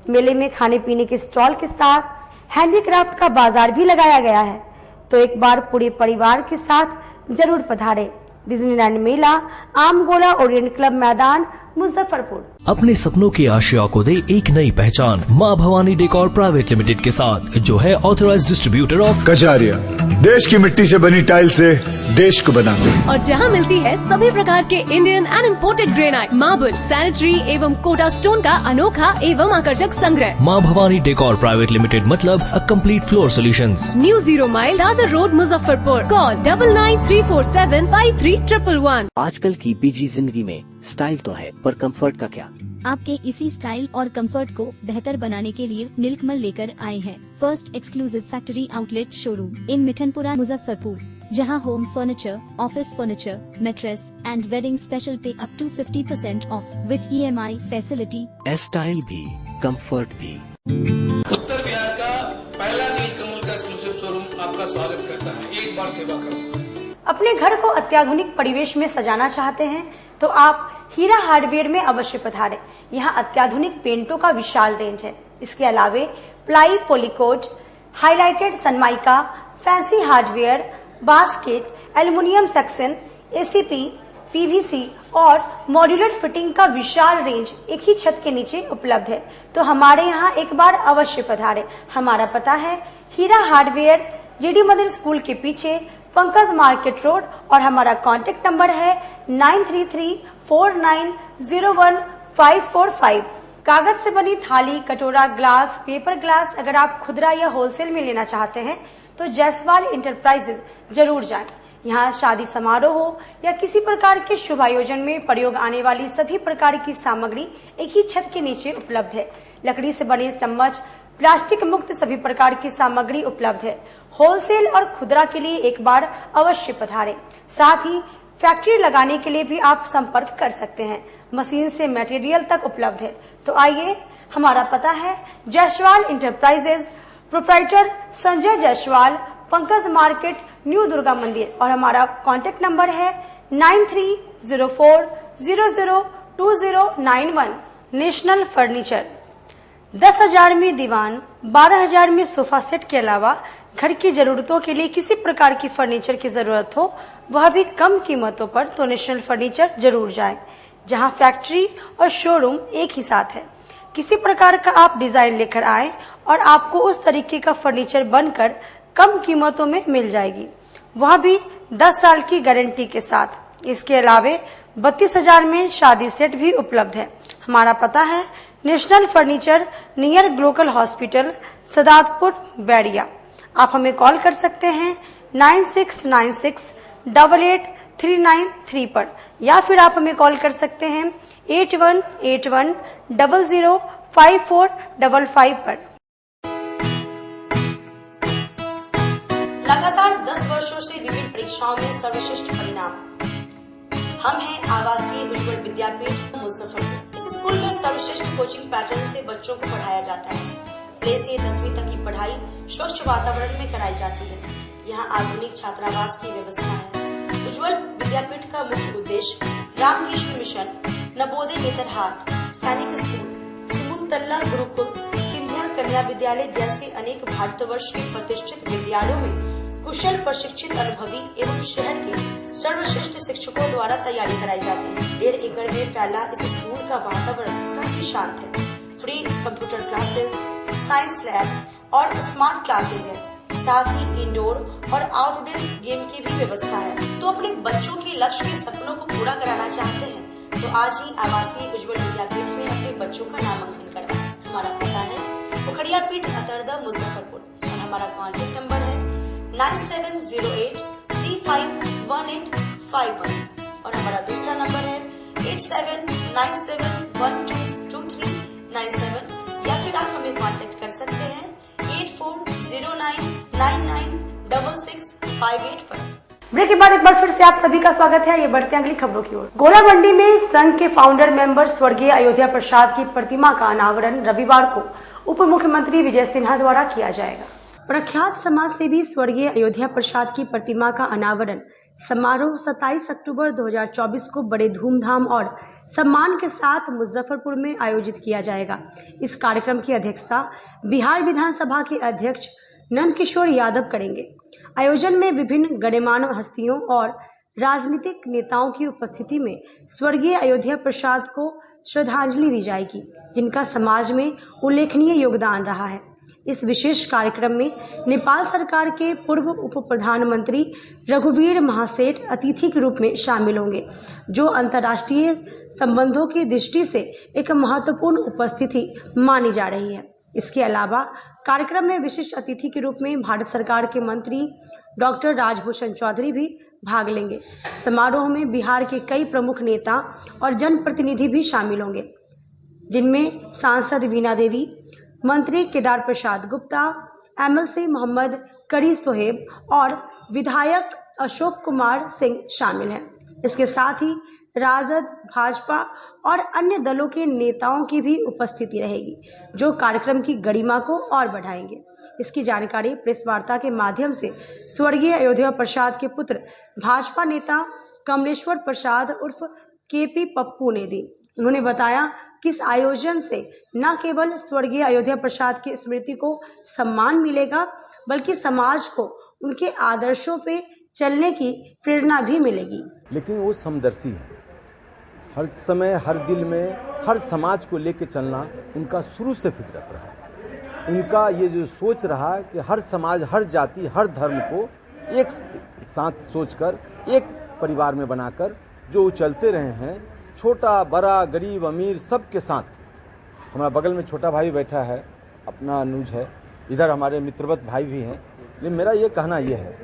A: मेले में खाने पीने के स्टॉल के साथ हैंडीक्राफ्ट का बाजार भी लगाया गया है, तो एक बार पूरे परिवार के साथ जरूर पधारें। डिज्नीलैंड मेला, आमगोला ओरिएंट क्लब मैदान, मुजफ्फरपुर।
M: अपने सपनों की आशिया को दे एक नई पहचान माँ भवानी डेकोर प्राइवेट लिमिटेड के साथ, जो है ऑथराइज्ड डिस्ट्रीब्यूटर ऑफ
N: कजारिया। देश की मिट्टी से बनी टाइल से देश को बनाते हैं।
O: और जहां मिलती है सभी प्रकार के Indian and imported granite, marble, sanitary एवं कोटा स्टोन का अनोखा एवं आकर्षक संग्रह।
M: माँ भवानी डेकोर प्राइवेट लिमिटेड मतलब a complete floor solutions.
O: New 0 mile Dadar road, Muzaffarpur. Call 9934753111।
P: आजकल की बिजी जिंदगी में स्टाइल तो है, पर कंफर्ट का क्या?
Q: आपके इसी स्टाइल और कंफर्ट को बेहतर बनाने के लिए नीलकमल लेकर आए हैं first exclusive factory outlet showroom in Mithanpura, Muzaffarpur, जहां home furniture, office furniture, mattress and wedding special पे up to 50% off with EMI facility.
P: Style भी, कंफर्ट भी।
R: उत्तर बिहार का पहला नीलकमल का एक्सक्लूसिव शोरूम आपका स्वागत करता है। एक बार सेवा करो।
A: अपने घर को अत्याधुनिक परिवेश में सजाना चाहते हैं तो आप हीरा हार्डवेयर में अवश्य पधारें। यहाँ अत्याधुनिक पेंटों का विशाल रेंज है। इसके अलावे ply, पॉलीकोट, highlighted Sunmica, fancy hardware, basket, aluminium section, ACP, PVC और मॉड्यूलर फिटिंग का विशाल रेंज एक ही छत के नीचे उपलब्ध है। तो हमारे यहाँ एक बार अवश्य पधारें। हमारा पता है हीरा हार्डवेयर, GD मदर स्कूल के पीछे, पंकज मार्केट रोड, और हमारा कॉन्टेक्ट नंबर है 9334901545। कागज से बनी थाली, कटोरा, ग्लास, पेपर ग्लास अगर आप खुदरा या होलसेल में लेना चाहते हैं तो जायसवाल इंटरप्राइजेज जरूर जाएं। यहाँ शादी समारोह हो या किसी प्रकार के शुभ आयोजन में प्रयोग आने वाली सभी प्रकार की सामग्री एक ही छत के नीचे उपलब्ध है। लकड़ी से बने चम्मच, प्लास्टिक मुक्त सभी प्रकार की सामग्री उपलब्ध है। होलसेल और खुदरा के लिए एक बार अवश्य पधारें। साथ ही फैक्ट्री लगाने के लिए भी आप संपर्क कर सकते हैं। मशीन से मटेरियल तक उपलब्ध है। तो आइए, हमारा पता है Jaiswal enterprises, proprietor Sanjay Jaiswal, Pankaj market, new Durga मंदिर, और हमारा कॉन्टेक्ट नंबर है 9304002091। नेशनल फर्नीचर 10,000 में दीवान, 12,000 में सोफा सेट के अलावा घर की जरूरतों के लिए किसी प्रकार की फर्नीचर की जरूरत हो, वह भी कम कीमतों पर, तो नेशनल फर्नीचर जरूर जाएं, जहां फैक्ट्री और शोरूम एक ही साथ है। किसी प्रकार का आप डिजाइन लेकर आए और आपको उस तरीके का फर्नीचर बनकर कम कीमतों में मिल जाएगी, वह भी 10 साल की गारंटी के साथ। इसके अलावे 32,000 में शादी सेट भी उपलब्ध है। हमारा पता है national furniture, near glocal hospital, Sadatpur, Bairia. आप हमें कॉल कर सकते हैं 9696883993 पर, या फिर आप हमें कॉल कर सकते हैं 8181005455 पर। लगातार 10 वर्षों से विभिन्न परीक्षाओं में सर्वश्रेष्ठ परिणाम। हम हैं आवासीय उज्ज्वल विद्यापीठ मुजफ्फरपुर। इस स्कूल में सर्वश्रेष्ठ कोचिंग पैटर्न से बच्चों को पढ़ाया जाता है। प्ले से 10वीं तक की पढ़ाई स्वच्छ वातावरण में कराई जाती है। यहाँ आधुनिक छात्रावास की व्यवस्था है। उज्ज्वल विद्यापीठ का मुख्य उद्देश्य रामकृष्ण मिशन, नवोदय नेतरहाट, सैनिक स्कूल, सिमुलतला गुरुकुल, सिंधिया कन्या विद्यालय जैसे अनेक भारतवर्ष के प्रतिष्ठित विद्यालयों में कुशल प्रशिक्षित अनुभवी एवं शहर के सर्वश्रेष्ठ शिक्षकों द्वारा तैयारी कराई जाती है। 1.5 एकड़ में फैला इस स्कूल का वातावरण काफी शांत है। Free computer classes, science lab और स्मार्ट क्लासेस है। साथ ही इंडोर और आउटडोर गेम की भी व्यवस्था है। तो अपने बच्चों के लक्ष्य के सपनों को पूरा कराना चाहते हैं तो आज ही आवासीय उज्ज्वल विद्यापीठ में अपने बच्चों का नामांकन करवाएं। हमारा पता है पोखरिया पीठ अतरदा मुजफ्फरपुर और हमारा कॉन्टेक्ट नंबर है 9708 351851 और हमारा दूसरा नंबर है 8797122397 या फिर आप हमें कांटेक्ट कर सकते हैं 8409996658 पर। ब्रेक के बाद एक बार फिर से आप सभी का स्वागत है। ये बढ़ते हैं अगली खबरों की ओर। गोला मंडी में संघ के फाउंडर मेंबर स्वर्गीय अयोध्या प्रसाद की प्रतिमा का अनावरण रविवार को उप मुख्यमंत्री विजय सिन्हा द्वारा किया जाएगा। प्रख्यात समाज सेवी स्वर्गीय अयोध्या प्रसाद की प्रतिमा का अनावरण समारोह 27 अक्टूबर 2024 को बड़े धूमधाम और सम्मान के साथ मुजफ्फरपुर में आयोजित किया जाएगा। इस कार्यक्रम की अध्यक्षता बिहार विधानसभा के अध्यक्ष नंदकिशोर यादव करेंगे। आयोजन में विभिन्न गणमान्य हस्तियों और राजनीतिक नेताओं की उपस्थिति में स्वर्गीय अयोध्या प्रसाद को श्रद्धांजलि दी जाएगी, जिनका समाज में उल्लेखनीय योगदान रहा है। इस विशेष कार्यक्रम में नेपाल सरकार के पूर्व उप प्रधानमंत्री रघुवीर महासेठ अतिथि के रूप में शामिल होंगे, जो अंतर्राष्ट्रीय संबंधों की दृष्टि से एक महत्वपूर्ण उपस्थिति मानी जा रही है। इसके अलावा कार्यक्रम में विशिष्ट अतिथि के रूप में भारत सरकार के मंत्री डॉक्टर राजभूषण चौधरी भी भाग लेंगे। समारोह में बिहार के कई प्रमुख नेता और जनप्रतिनिधि भी शामिल होंगे, जिनमें सांसद वीणा देवी, मंत्री केदार प्रसाद गुप्ता, MLC मोहम्मद करी सोहेब और विधायक अशोक कुमार सिंह शामिल हैं। इसके साथ ही राजद, भाजपा और अन्य दलों के नेताओं की भी उपस्थिति रहेगी, जो कार्यक्रम की गरिमा को और बढ़ाएंगे। इसकी जानकारी प्रेस वार्ता के माध्यम से स्वर्गीय अयोध्या प्रसाद के पुत्र भाजपा नेता कमलेश्वर प्रसाद उर्फ KP पप्पू ने दी। उन्होंने बताया कि इस आयोजन से न केवल स्वर्गीय अयोध्या प्रसाद की स्मृति को सम्मान मिलेगा, बल्कि समाज को उनके आदर्शों पे चलने की प्रेरणा भी मिलेगी।
S: लेकिन वो समदर्शी है, हर समय, हर दिल में, हर समाज को लेके चलना उनका शुरू से फितरत रहा। उनका ये जो सोच रहा कि हर समाज, हर जाति, हर धर्म को एक साथ सोचकर, एक परिवार में बनाकर जो चलते रहे हैं, छोटा बड़ा गरीब अमीर सबके साथ। हमारा बगल में छोटा भाई बैठा है, अपना अनुज है, इधर हमारे मित्रवत भाई भी हैं। लेकिन मेरा ये कहना ये है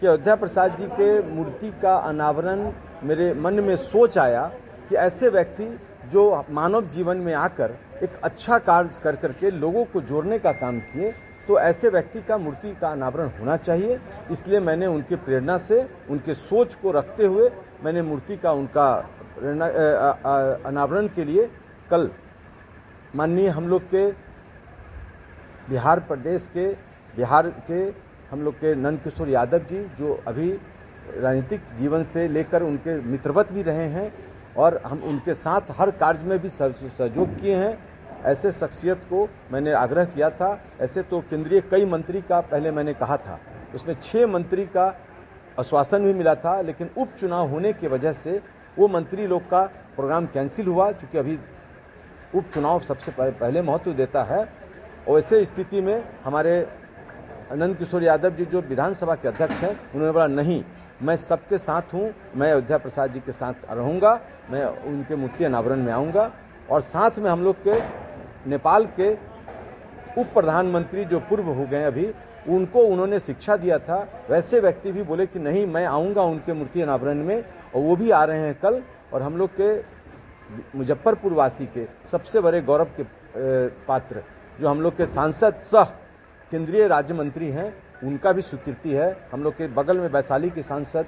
S: कि अयोध्या प्रसाद जी के मूर्ति का अनावरण, मेरे मन में सोच आया कि ऐसे व्यक्ति जो मानव जीवन में आकर एक अच्छा कार्य कर करके लोगों को जोड़ने का काम किए, तो ऐसे व्यक्ति का मूर्ति का अनावरण होना चाहिए। इसलिए मैंने उनके प्रेरणा से, उनके सोच को रखते हुए मैंने मूर्ति का उनका अनावरण के लिए कल माननीय हम लोग के बिहार के हम लोग के नंदकिशोर यादव जी, जो अभी राजनीतिक जीवन से लेकर उनके मित्रवत भी रहे हैं और हम उनके साथ हर कार्य में भी सहयोग किए हैं, ऐसे शख्सियत को मैंने आग्रह किया था। ऐसे तो केंद्रीय कई मंत्री का पहले मैंने कहा था, उसमें 6 मंत्री का आश्वासन भी मिला था, लेकिन उपचुनाव होने की वजह से वो मंत्री लोग का प्रोग्राम कैंसिल हुआ, चूँकि अभी उपचुनाव सबसे पहले महत्व देता है। और ऐसे स्थिति में हमारे नंदकिशोर यादव जी जो विधानसभा के अध्यक्ष हैं, उन्होंने बोला नहीं, मैं सबके साथ हूँ, मैं अयोध्या प्रसाद जी के साथ रहूँगा, मैं उनके मूर्ति अनावरण में आऊँगा। और साथ में हम लोग के नेपाल के उप प्रधानमंत्री जो पूर्व हो गए अभी, उनको उन्होंने शिक्षा दिया था, वैसे व्यक्ति भी बोले कि नहीं, मैं आऊँगा उनके मूर्ति अनावरण में, और वो भी आ रहे हैं कल। और हम लोग के मुजफ्फरपुर वासी के सबसे बड़े गौरव के पात्र जो हम लोग के सांसद सह केंद्रीय राज्य मंत्री हैं, उनका भी स्वीकृति है। हम लोग के बगल में वैशाली की सांसद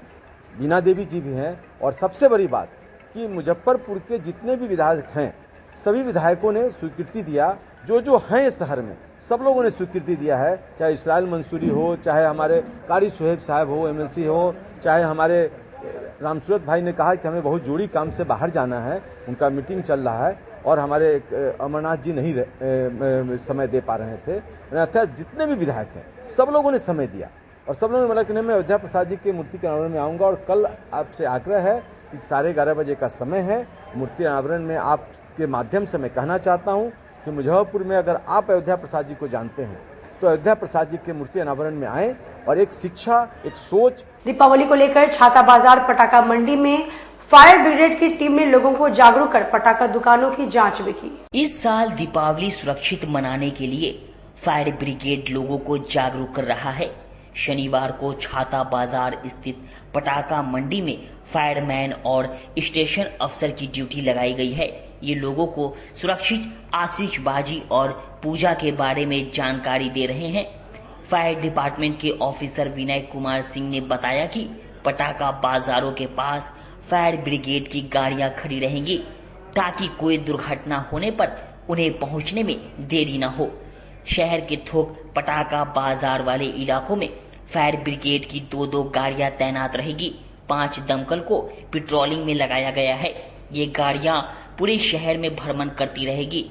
S: बीना देवी जी भी हैं। और सबसे बड़ी बात कि मुजफ्फरपुर के जितने भी विधायक हैं सभी विधायकों ने स्वीकृति दिया, जो हैं इस शहर में सब लोगों ने स्वीकृति दिया है, चाहे इसराइल मंसूरी हो, चाहे हमारे कारी सुहेब साहब हो MLC हो, चाहे हमारे रामसूरत भाई ने कहा कि हमें बहुत जरूरी काम से बाहर जाना है, उनका मीटिंग चल रहा है और हमारे अमरनाथ जी नहीं समय दे पा रहे थे। अर्थात जितने भी विधायक हैं सब लोगों ने समय दिया और सब लोगों ने बोला कि नहीं मैं अयोध्या प्रसाद जी के मूर्ति के अनावरण में आऊँगा। और कल आपसे आग्रह है कि 11:30 बजे का समय है, मूर्ति अनावरण में आपके माध्यम से मैं कहना चाहता हूँ कि मुजफ्फरपुर में अगर आप अयोध्या प्रसाद जी को जानते हैं तो अयोध्या प्रसाद जी के मूर्ति अनावरण में आएँ और एक शिक्षा, एक सोच।
A: दीपावली को लेकर छाता बाजार पटाखा मंडी में फायर ब्रिगेड की टीम ने लोगों को जागरूक कर पटाखा दुकानों की जांच भी की।
C: इस साल दीपावली सुरक्षित मनाने के लिए फायर ब्रिगेड लोगों को जागरूक कर रहा है। शनिवार को छाता बाजार स्थित पटाखा मंडी में फायरमैन और स्टेशन अफसर की ड्यूटी लगाई गई है। ये लोगों को सुरक्षित आतिशबाजी और पूजा के बारे में जानकारी दे रहे हैं। फायर डिपार्टमेंट के ऑफिसर विनय कुमार सिंह ने बताया कि पटाखा बाजारों के पास फायर ब्रिगेड की गाड़ियां खड़ी रहेंगी ताकि कोई दुर्घटना होने पर उन्हें पहुंचने में देरी न हो। शहर के थोक पटाखा बाजार वाले इलाकों में फायर ब्रिगेड की 2-2 गाड़ियां तैनात रहेगी। 5 दमकल को पेट्रोलिंग में लगाया गया है। ये गाड़ियां पूरे शहर में भ्रमण करती रहेगी।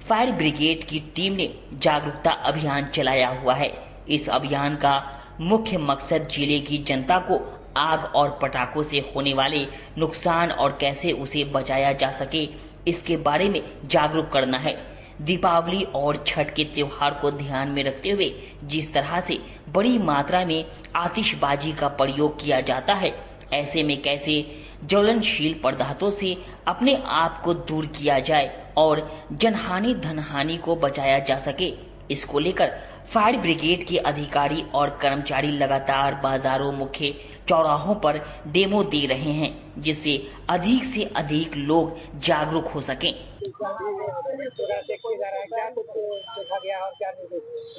C: फायर ब्रिगेड की टीम ने जागरूकता अभियान चलाया हुआ है। इस अभियान का मुख्य मकसद जिले की जनता को आग और पटाखों से होने वाले नुकसान और कैसे उसे बचाया जा सके इसके बारे में जागरूक करना है। दीपावली और छठ के त्योहार को ध्यान में रखते हुए जिस तरह से बड़ी मात्रा में आतिशबाजी का प्रयोग किया जाता है, ऐसे में कैसे ज्वलनशील पदार्थों से अपने आप को दूर किया जाए और जनहानि धनहानि को बचाया जा सके, इसको लेकर फायर ब्रिगेड के अधिकारी और कर्मचारी लगातार बाजारों, मुख्य चौराहों पर डेमो दे रहे हैं, जिससे अधिक से अधिक लोग जागरूक हो सकें।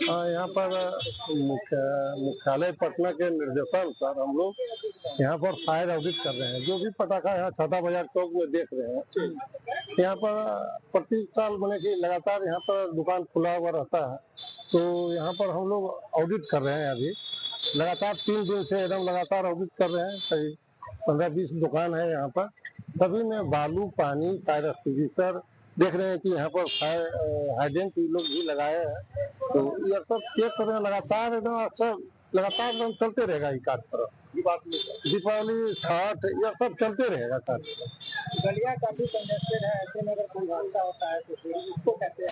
F: यहाँ पर मुख्यालय पटना के निर्देशानुसार हम लोग यहाँ पर फायर ऑडिट कर रहे हैं। जो भी पटाखा यहाँ छाता बाजार चौक में देख रहे हैं, यहाँ पर प्रति साल मैंने कि लगातार यहाँ पर दुकान खुला हुआ रहता है, तो यहाँ पर हम लोग ऑडिट कर रहे हैं। अभी लगातार 3 दिन से एकदम लगातार ऑडिट कर रहे हैं। करीब 15-20 दुकान है यहाँ पर, सभी में बालू, पानी, फायर एक्सटिंग्विशर देख रहे हैं कि यहाँ पर फायर हाइडेंट लोग भी लगाए हैं। तो ये सब चेक कर रहे हैं लगातार, एकदम अक्सर लगातार एकदम चलते रहेगा ये कार्यक्रम। दीपावली, छठ, ये सब चलते रहेगा कार्यक्रम। गलियाँ काफी कंजेस्टेड है, ऐसे में अगर कोई हादसा होता है तो फिर उसको कैसे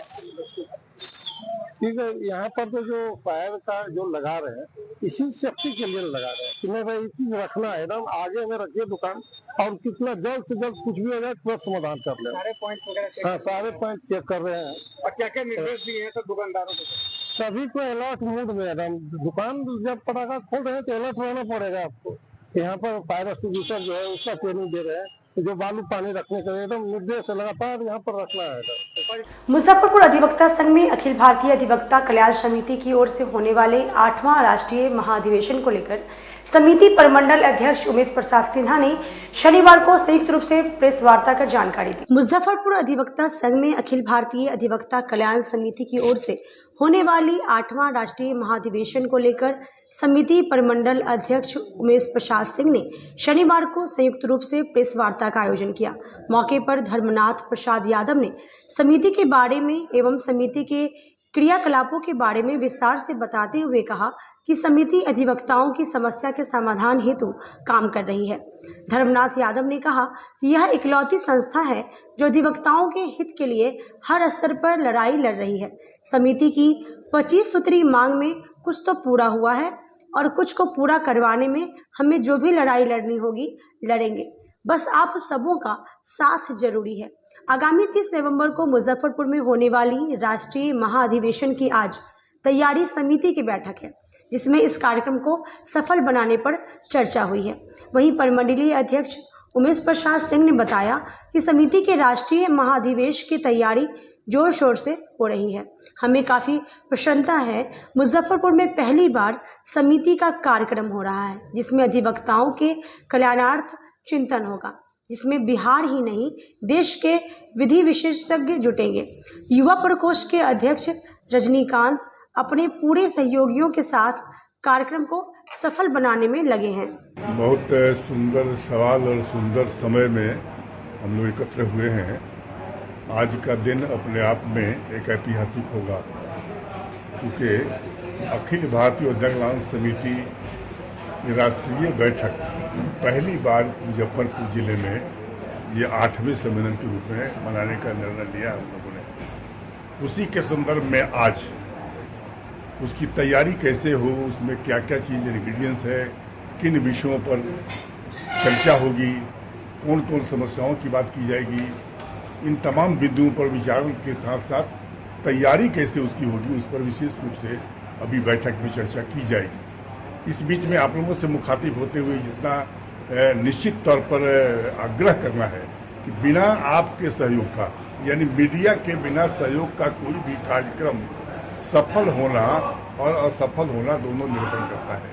F: ठीक है। यहाँ पर तो जो फायर का जो लगा रहे हैं, इसी सेफ्टी के लिए लगा रहे हैं कि नहीं भाई चीज रखना है, एकदम आगे में रखिए दुकान और कितना जल्द से जल्द कुछ भी हो जाए तुरंत समाधान कर ले। सारे पॉइंट वगैरह, हाँ सारे पॉइंट चेक कर रहे हैं। और क्या क्या निर्देश दिए हैं तो दुकानदारों को? सभी को अलर्ट मूड में एकदम, दुकान जब पटाखा खोल रहे हैं तो अलर्ट रहना पड़ेगा आपको। यहाँ पर फायर एक्सटिंग्विशर जो है उसका ट्रेनिंग दे रहे हैं, जो बालू पानी रखने का एकदम निर्देश लगातार यहाँ पर रखना है।
A: मुजफ्फरपुर अधिवक्ता संघ में अखिल भारतीय अधिवक्ता कल्याण समिति की ओर से होने वाले 8वां राष्ट्रीय महाधिवेशन को लेकर समिति प्रमंडल अध्यक्ष उमेश प्रसाद सिन्हा ने शनिवार को संयुक्त रूप से प्रेस वार्ता कर जानकारी दी। मुजफ्फरपुर अधिवक्ता संघ में अखिल भारतीय अधिवक्ता कल्याण समिति की ओर से होने वाली 8वां राष्ट्रीय महाधिवेशन को लेकर समिति प्रमंडल अध्यक्ष उमेश प्रसाद सिंह ने शनिवार को संयुक्त रूप से प्रेस वार्ता का आयोजन किया। मौके पर धर्मनाथ प्रसाद यादव ने समिति के बारे में एवं समिति के क्रियाकलापों के बारे में विस्तार से बताते हुए कहा कि समिति अधिवक्ताओं की समस्या के समाधान हेतु काम कर रही है। धर्मनाथ यादव ने कहा कि यह इकलौती संस्था है जो अधिवक्ताओं के हित के लिए हर स्तर पर लड़ाई लड़ रही है। समिति की 25 सूत्री मांग में कुछ तो पूरा हुआ है और कुछ को पूरा करवाने में हमें जो भी लड़ाई लड़नी होगी लड़ेंगे, बस आप सबों का साथ जरूरी है। आगामी 30 नवंबर को मुजफ्फरपुर में होने वाली राष्ट्रीय महाधिवेशन की आज तैयारी समिति की बैठक है, जिसमें इस कार्यक्रम को सफल बनाने पर चर्चा हुई है। वहीं प्रमंडलीय अध्यक्ष उमेश प्रसाद सिंह ने बताया कि समिति के राष्ट्रीय महाधिवेशन की तैयारी जोर शोर से हो रही है। हमें काफ़ी प्रसन्नता है, मुजफ्फरपुर में पहली बार समिति का कार्यक्रम हो रहा है जिसमें अधिवक्ताओं के कल्याणार्थ चिंतन होगा, जिसमें बिहार ही नहीं देश के विधि विशेषज्ञ जुटेंगे। युवा प्रकोष्ठ के अध्यक्ष रजनीकांत अपने पूरे सहयोगियों के साथ कार्यक्रम को सफल बनाने में लगे हैं।
N: बहुत सुंदर सवाल और सुंदर समय में हम लोग एकत्र हुए हैं। आज का दिन अपने आप में एक ऐतिहासिक होगा क्योंकि अखिल भारतीय उद्योग समिति की राष्ट्रीय बैठक पहली बार मुजफ्फरपुर जिले में ये 8वें सम्मेलन के रूप में मनाने का निर्णय लिया हम लोगों ने। उसी के संदर्भ में आज उसकी तैयारी कैसे हो, उसमें क्या क्या चीज़ इंग्रेडिएंट्स है, किन विषयों पर चर्चा होगी, कौन कौन समस्याओं की बात की जाएगी, इन तमाम बिंदुओं पर विचारों के साथ साथ तैयारी कैसे उसकी होगी, उस पर विशेष रूप से अभी बैठक में चर्चा की जाएगी। इस बीच में आप लोगों से मुखातिब होते हुए जितना निश्चित तौर पर आग्रह करना है कि बिना आपके सहयोग का, यानी मीडिया के बिना सहयोग का कोई भी कार्यक्रम सफल होना और असफल होना दोनों निर्भर करता है।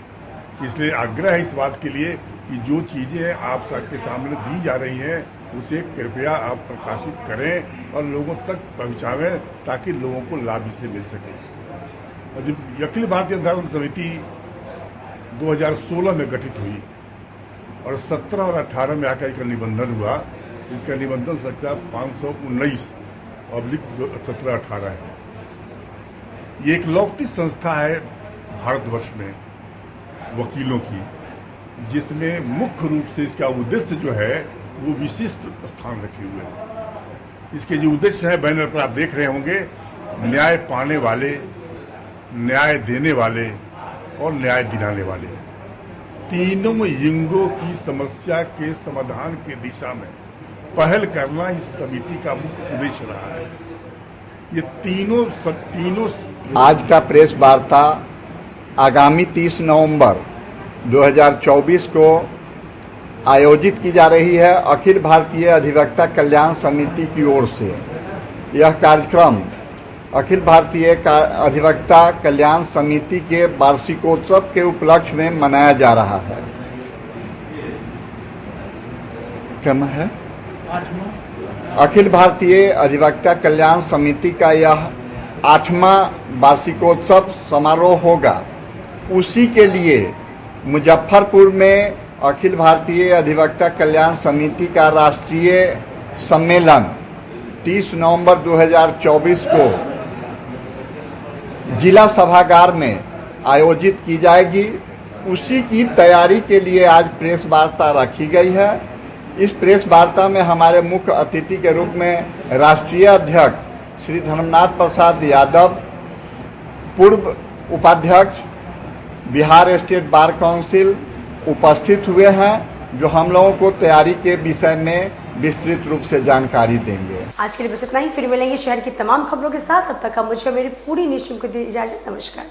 N: इसलिए आग्रह है इस बात के लिए कि जो चीज़ें आप सबके सामने दी जा रही हैं उसे कृपया आप प्रकाशित करें और लोगों तक पहुंचावें ताकि लोगों को लाभ इससे मिल सके। और जब अखिल भारतीय उद्योग समिति 2016 में गठित हुई और 17 और 18 में आकर इसका निबंधन हुआ, इसका निबंधन संख्या 519/1718 है। ये एक लौकिक संस्था है भारतवर्ष में वकीलों की, जिसमें मुख्य रूप से इसका उद्देश्य जो है वो विशिष्ट स्थान रखे हुए हैं। इसके जो उद्देश्य है बैनर पर आप देख रहे होंगे, न्याय पाने वाले, न्याय देने वाले और न्याय दिलाने वाले, तीनों युगों की समस्या के समाधान की दिशा में पहल करना इस समिति का मुख्य उद्देश्य रहा है। ये तीनों
T: आज का प्रेस वार्ता आगामी 30 नवंबर 2024 को आयोजित की जा रही है अखिल भारतीय अधिवक्ता कल्याण समिति की ओर से। यह कार्यक्रम अखिल भारतीय अधिवक्ता कल्याण समिति के वार्षिकोत्सव के उपलक्ष्य में मनाया जा रहा है। क्या है? अखिल भारतीय अधिवक्ता कल्याण समिति का यह 8वां वार्षिकोत्सव समारोह होगा। उसी के लिए मुजफ्फरपुर में अखिल भारतीय अधिवक्ता कल्याण समिति का राष्ट्रीय सम्मेलन 30 नवंबर 2024 को जिला सभागार में आयोजित की जाएगी। उसी की तैयारी के लिए आज प्रेस वार्ता रखी गई है। इस प्रेस वार्ता में हमारे मुख्य अतिथि के रूप में राष्ट्रीय अध्यक्ष श्री धर्मनाथ प्रसाद यादव, पूर्व उपाध्यक्ष बिहार स्टेट बार काउंसिल उपस्थित हुए हैं, जो हम लोगों को तैयारी के विषय में विस्तृत रूप से जानकारी देंगे।
A: आज के लिए बस इतना ही, फिर मिलेंगे शहर की तमाम खबरों के साथ। तब तक हम मुझे मेरी पूरी न्यूज़ टीम को दी इजाजत। नमस्कार।